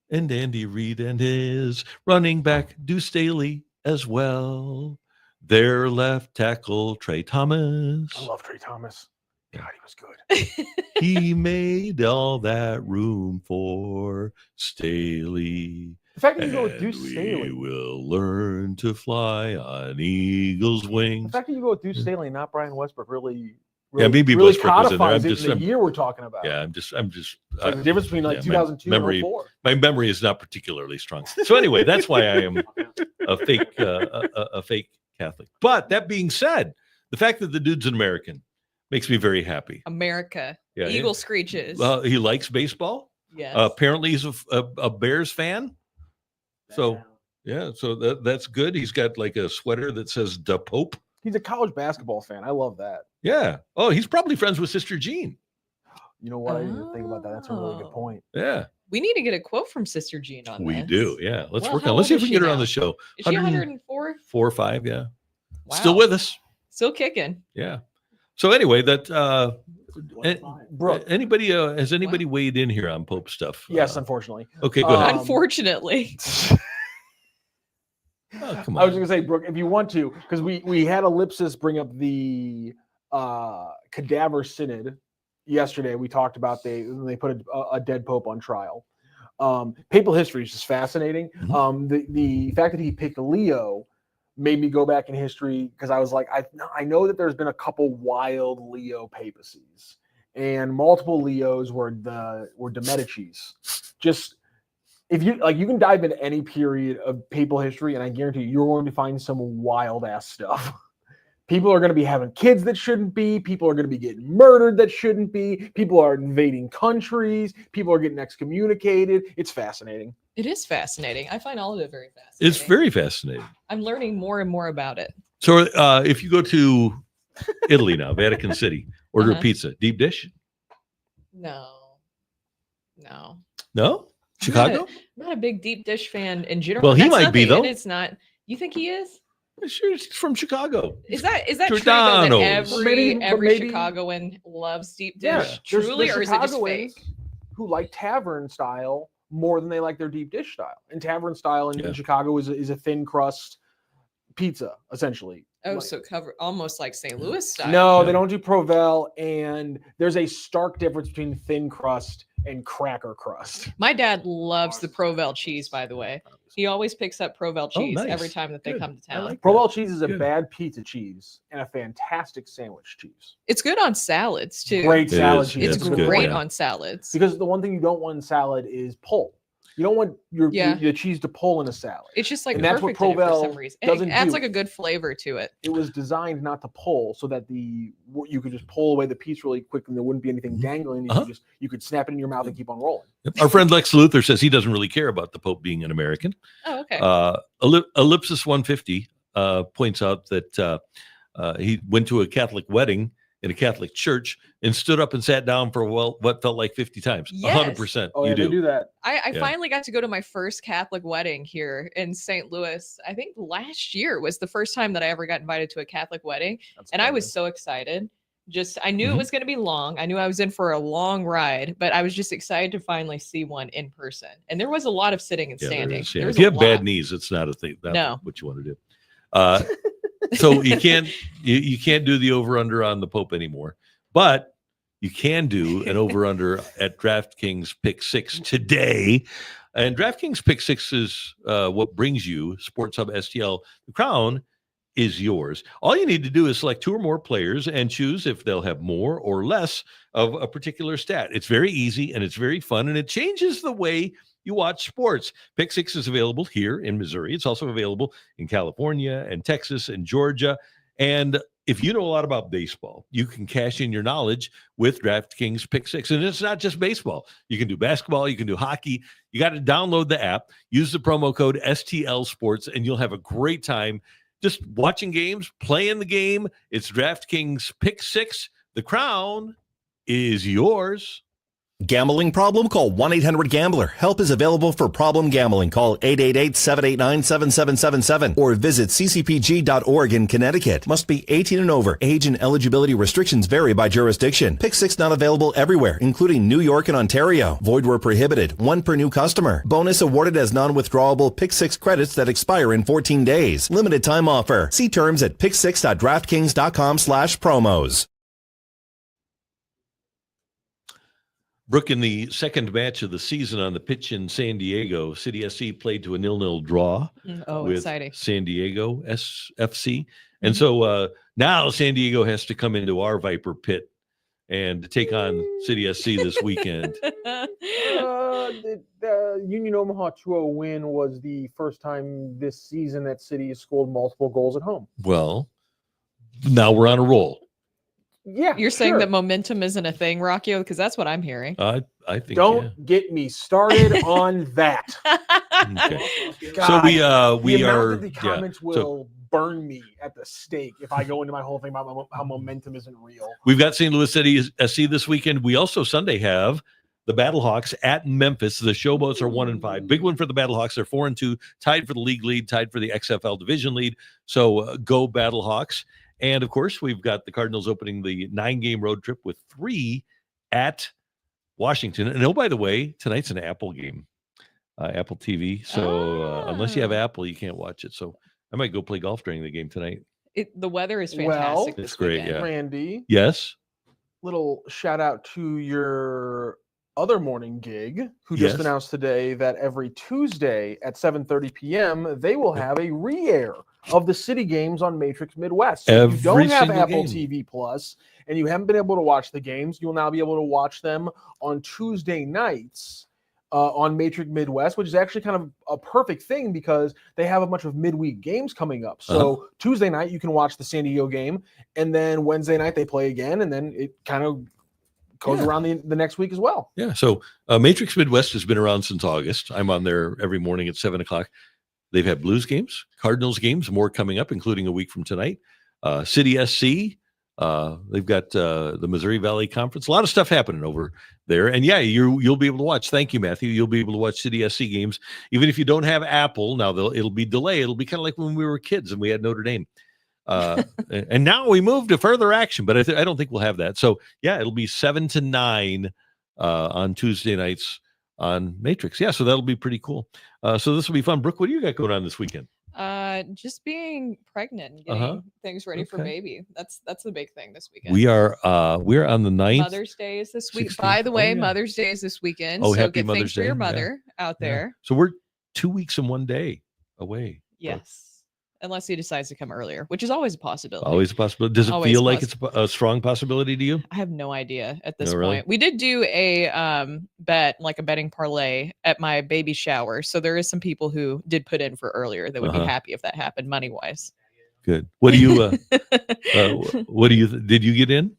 And Andy Reid and his running back Deuce Staley as well. Their left tackle Trey Thomas. I love Trey Thomas. God, he was good. He made all that room for Staley. The fact that you go with And Deuce we Staley. will learn to fly on eagle's The wings. fact that you go with Deuce Staley and not Brian Westbrook really, Yeah, maybe really Westbrook was in there. codifies I'm it just- in the I'm- year we're talking about. Yeah, I'm just. It's like the difference between like yeah, 2002 memory- and 04. My memory is not particularly strong. So anyway, that's why I am a fake Catholic. But that being said, the fact that the dude's an American makes me very happy. America. Yeah, Eagle screeches. he likes baseball. yes. Apparently, he's a Bears fan. So yeah, so that's good. He's got like a sweater that says "Da Pope." He's a college basketball fan. I love that. Yeah. Oh, he's probably friends with Sister Jean. You know what? I didn't even think about that. That's a really good Oh. point. Yeah, we need to get a quote from Sister Jean on we this. do. Yeah, let's Well, work how on. Let's see old if we is can get she her on now? the show. Is she 100 104? 4 or 5. Yeah, Wow. still with us. Still kicking. Yeah. So anyway, that Brooke. anybody has anybody weighed in here on Pope stuff? Yes, unfortunately. Okay, go ahead. Unfortunately. Oh, come I was on. going to say, Brooke, if you want to, because we had Ellipsis bring up the cadaver synod yesterday. We talked about they put a dead pope on trial. Papal history is just fascinating. Mhm. The fact that he picked Leo made me go back in history because I was like, I know that there's been a couple wild Leo papacies, and multiple Leos were the Medicis. Just if you like, you can dive into any period of papal history, and I guarantee you're going to find some wild ass stuff. People are going to be having kids that shouldn't be. People are going to be getting murdered that shouldn't be. People are invading countries. People are getting excommunicated. It's fascinating. It is fascinating. I find all of it very fascinating. It's very fascinating. I'm learning more and more about it. So if you go to Italy now, Vatican City, order a Uh-huh. pizza, deep dish? No. No? I'm not Chicago? not a big deep dish fan in general. Well, he That's might be, nothing, and though. It's not. You think he is? Sure, he's from Chicago. Is that true though, that Giordano's. every But maybe- Chicagoan loves deep dish? Yeah, there's Truly, or is it just Chicagoans fake? who like tavern style more than they like their deep dish style. And tavern style in Yeah. Chicago is a thin crust pizza, essentially. Oh, Like- so cover almost like St. Louis style. No, Yeah. they don't do Provel, and there's a stark difference between thin crust and cracker crust. My dad loves the Provel cheese, by the way. He always picks up Provel cheese nice. every time that they Good. come to I town. like Provel cheese is a Good. bad pizza cheese and a fantastic sandwich cheese. It's good on salads too. Great It salad is, cheese. yeah, It's it's good, great yeah. on salads. Because the one thing you don't want in salad is pull. You don't want your cheese to pull in a salad. It's just like And that's what perfect in it for Provel some reason. doesn't It adds do. like a good flavor to it. It was designed not to pull, so that you could just pull away the piece really quick, and there wouldn't be anything Mhm. dangling. Uh-huh. You could snap it in your mouth and keep on rolling. Our friend Lex Luthor says he doesn't really care about the Pope being an American. Oh, okay. Ellipsis 150 points out that he went to a Catholic wedding in a Catholic church and stood up and sat down for what felt like 50 times. Yes. 100%. Oh, yeah, You they do. do that. I yeah. finally got to go to my first Catholic wedding here in St. Louis. I think last year was the first time that I ever got invited to a Catholic wedding. That's And I was amazing. so excited. I knew Mhm. it was going to be long. I knew I was in for a long ride, but I was just excited to finally see one in person. And there was a lot of sitting and Yeah, there standing. is, yeah. There was If you a have bad lot. knees, it's not a thing. That's No. what you want to do. So you can't do the over under on the Pope anymore, but you can do an over under at DraftKings Pick 6 today. And DraftKings Pick 6 is what brings you Sports Hub STL. The crown is yours. All you need to do is select 2 or more players and choose if they'll have more or less of a particular stat. It's very easy and it's very fun, and it changes the way you watch sports. Pick 6 is available here in Missouri. It's also available in California and Texas and Georgia. And if you know a lot about baseball, you can cash in your knowledge with DraftKings Pick Six. And it's not just baseball. You can do basketball. You can do hockey. You got to download the app, use the promo code STL Sports, and you'll have a great time just watching games, playing the game. It's DraftKings Pick Six. The crown is yours. Gambling problem? Call 1-800-GAMBLER. Help is available for problem gambling. Call 888-789-7777 or visit ccpg.org in Connecticut. Must be 18 and over. Age and eligibility restrictions vary by jurisdiction. Pick Six not available everywhere, including New York and Ontario. Void where prohibited. One per new customer. Bonus awarded as non-withdrawable Pick Six credits that expire in 14 days. Limited time offer. See terms at picksix.draftkings.com/promos. Brooke, in the second match of the season on the pitch in San Diego, City SC played to a 0-0 draw with exciting. San Diego SFC. And so now San Diego has to come into our Viper pit and take on City SC this weekend. The Union Omaha 2-0 win was the first time this season that City has scored multiple goals at home. Well, now we're on a roll. Yeah, You're saying that momentum isn't a thing, Rockio? Because that's what I'm hearing. I think Don't get me started on that. Okay. God, So we the are. amount that the comments will burn me at the stake if I go into my whole thing about how momentum isn't real. We've got St. Louis City SC this weekend. We also Sunday have the Battlehawks at Memphis. The Showboats are 1-5. Big one for the Battlehawks. They're 4-2, tied for the league lead, tied for the XFL division lead. So go Battlehawks. And of course, we've got the Cardinals opening the 9-game road trip with 3 at Washington. And oh, by the way, tonight's an Apple game, Apple TV. So unless you have Apple, you can't watch it. So I might go play golf during the game tonight. The weather is fantastic. It's this great. weekend. Yeah. Randy, Yes. little shout out to your other morning gig, who just Yes. announced today that every Tuesday at 7:30 p.m. they will have a re-air of the City games on Matrix Midwest. So if you don't Every have single Apple game. TV Plus and you haven't been able to watch the games, you'll now be able to watch them on Tuesday nights on Matrix Midwest, which is actually kind of a perfect thing because they have a bunch of midweek games coming up. So Tuesday night you can watch the San Diego game, and then Wednesday night they play again, and then it kind of goes around the next week as well. Yeah. So Matrix Midwest has been around since August. I'm on there every morning at 7:00. They've had Blues games, Cardinals games, more coming up, including a week from tonight. City SC. They've got the Missouri Valley Conference. A lot of stuff happening over there. And yeah, you'll be able to watch. Thank you, Matthew. You'll be able to watch City SC games, even if you don't have Apple. Now it'll be delayed. It'll be kind of like when we were kids and we had Notre Dame. And now we move to further action, but I don't think we'll have that. So yeah, it'll be 7 to 9 on Tuesday nights on Matrix. Yeah, so that'll be pretty cool. So this will be fun. Brooke, what do you got going on this weekend? Just being pregnant and getting things ready for baby. That's the big thing this weekend. We're on the 9th. Mother's Day is this week. 16th. By the way, yeah. Mother's Day is this weekend. Oh, so happy get Mother's things for Day. your Yeah. mother out Yeah. there. So we're 2 weeks and 1 day away. Yes. Unless he decides to come earlier, which is always a possibility. Always a possibility. Does it Always feel like it's a strong possibility to you? I have no idea at this No, point. really? We did do a bet, like a betting parlay at my baby shower. So there is some people who did put in for earlier that would be happy if that happened money wise. Good. What do you did you get in?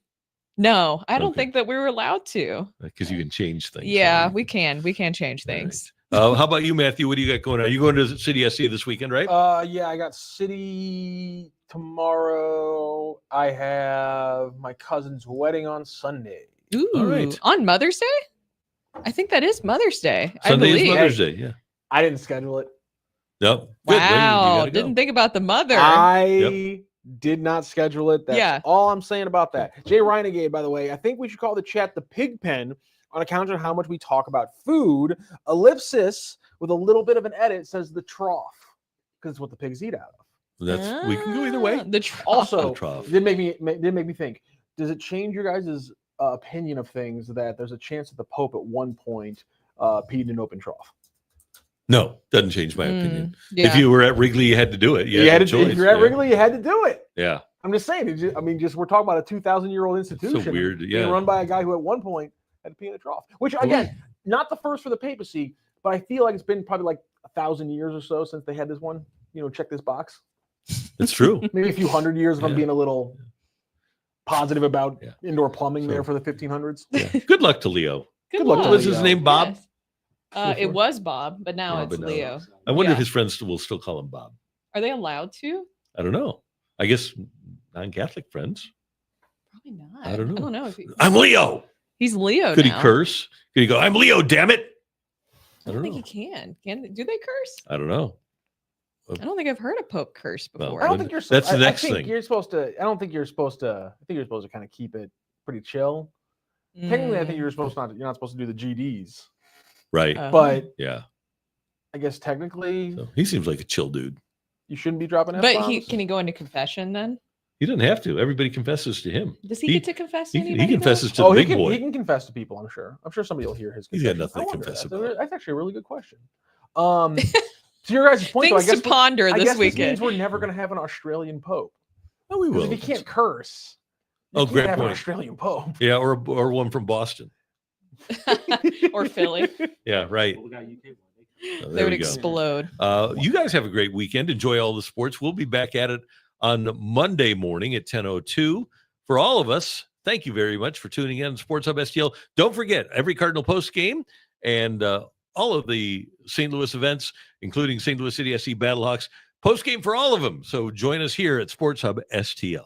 No, I don't Okay. think that we were allowed to. Because you can change things. Yeah, we can change things. How about you, Matthew? What do you got going on? You going to City SC this weekend, right? Yeah, I got City tomorrow. I have my cousin's wedding on Sunday. Ooh, All right. on Mother's Day? I think that is Mother's Day. Sunday I is believe. Mother's Day. Yeah. I didn't schedule it. Nope. Good. Well, you Wow, gotta go. didn't think about the mother. I did not schedule it. That's Yeah. all I'm saying about that. Jay Reinegade, by the way, I think we should call the chat the pig pen on account of how much we talk about food. Ellipsis with a little bit of an edit says the trough because it's what the pigs eat out of. That's we can go either way. The trough. Also, The trough. it did make me think. Does it change your guys' opinion of things that there's a chance that the Pope at one point peed in an open trough? No, doesn't change my opinion. Yeah. If you were at Wrigley, you had to do it. You had no choice. If you're at Yeah. Wrigley, you had to do it. Yeah. I'm just saying. We're talking about a 2,000-year-old institution. weird, being yeah. run by a guy who at one point had to pee in a trough. Which again, not the first for the papacy, but I feel like it's been probably like 1,000 years or so since they had this one. Check this box. It's true. Maybe a few hundred years if I'm Yeah. being a little positive about Yeah. indoor plumbing there So- for the 1500s. Yeah. Good luck to Leo. Good luck luck. to What was his Leo. name? Bob? Yes. It was Bob, but now Yeah, it's but now- Leo. I wonder if Yeah. his friends will still call him Bob. Are they allowed to? I don't know. I guess non-Catholic friends. Probably not. I don't know. I don't know if I'm Leo. he's Leo Could now. he curse? Could he go, I'm Leo, damn it? I don't think he can. Do they curse? I don't know. I don't think I've heard a pope curse Well, before. I don't Then think you're. that's the I next think thing. You're supposed to. I don't think you're supposed to. I think you're supposed to kind of keep it pretty chill. Technically, I think you're supposed not. You're not supposed to do the GDs. Right. But Yeah. I guess technically, So he seems like a chill dude. you shouldn't be dropping but F-bombs. can he go into confession then? He doesn't have to. Everybody confesses to him. Does he He- get to confess to He anybody? though? confesses to Oh, the he big can. boy. He can confess to people. I'm sure. I'm sure somebody will hear his. He's got confession. nothing I to wonder, confess that's about. actually a really good question. To your guys' point, though, I Things to guess ponder I this guess this weekend. means we're never going to have an Australian pope. Oh, we Because will. if he can't curse, you Oh, can't great have an point. Australian pope. Yeah, or one from Boston. Or Philly. Yeah, right. Well, we got UK one. Oh, They there would we go. explode. You guys have a great weekend. Enjoy all the sports. We'll be back at it on Monday morning at 10:02. For all of us, thank you very much for tuning in to Sports Hub STL. Don't forget, every Cardinal post game and all of the St. Louis events, including St. Louis City SC Battlehawks, post game for all of them. So join us here at Sports Hub STL.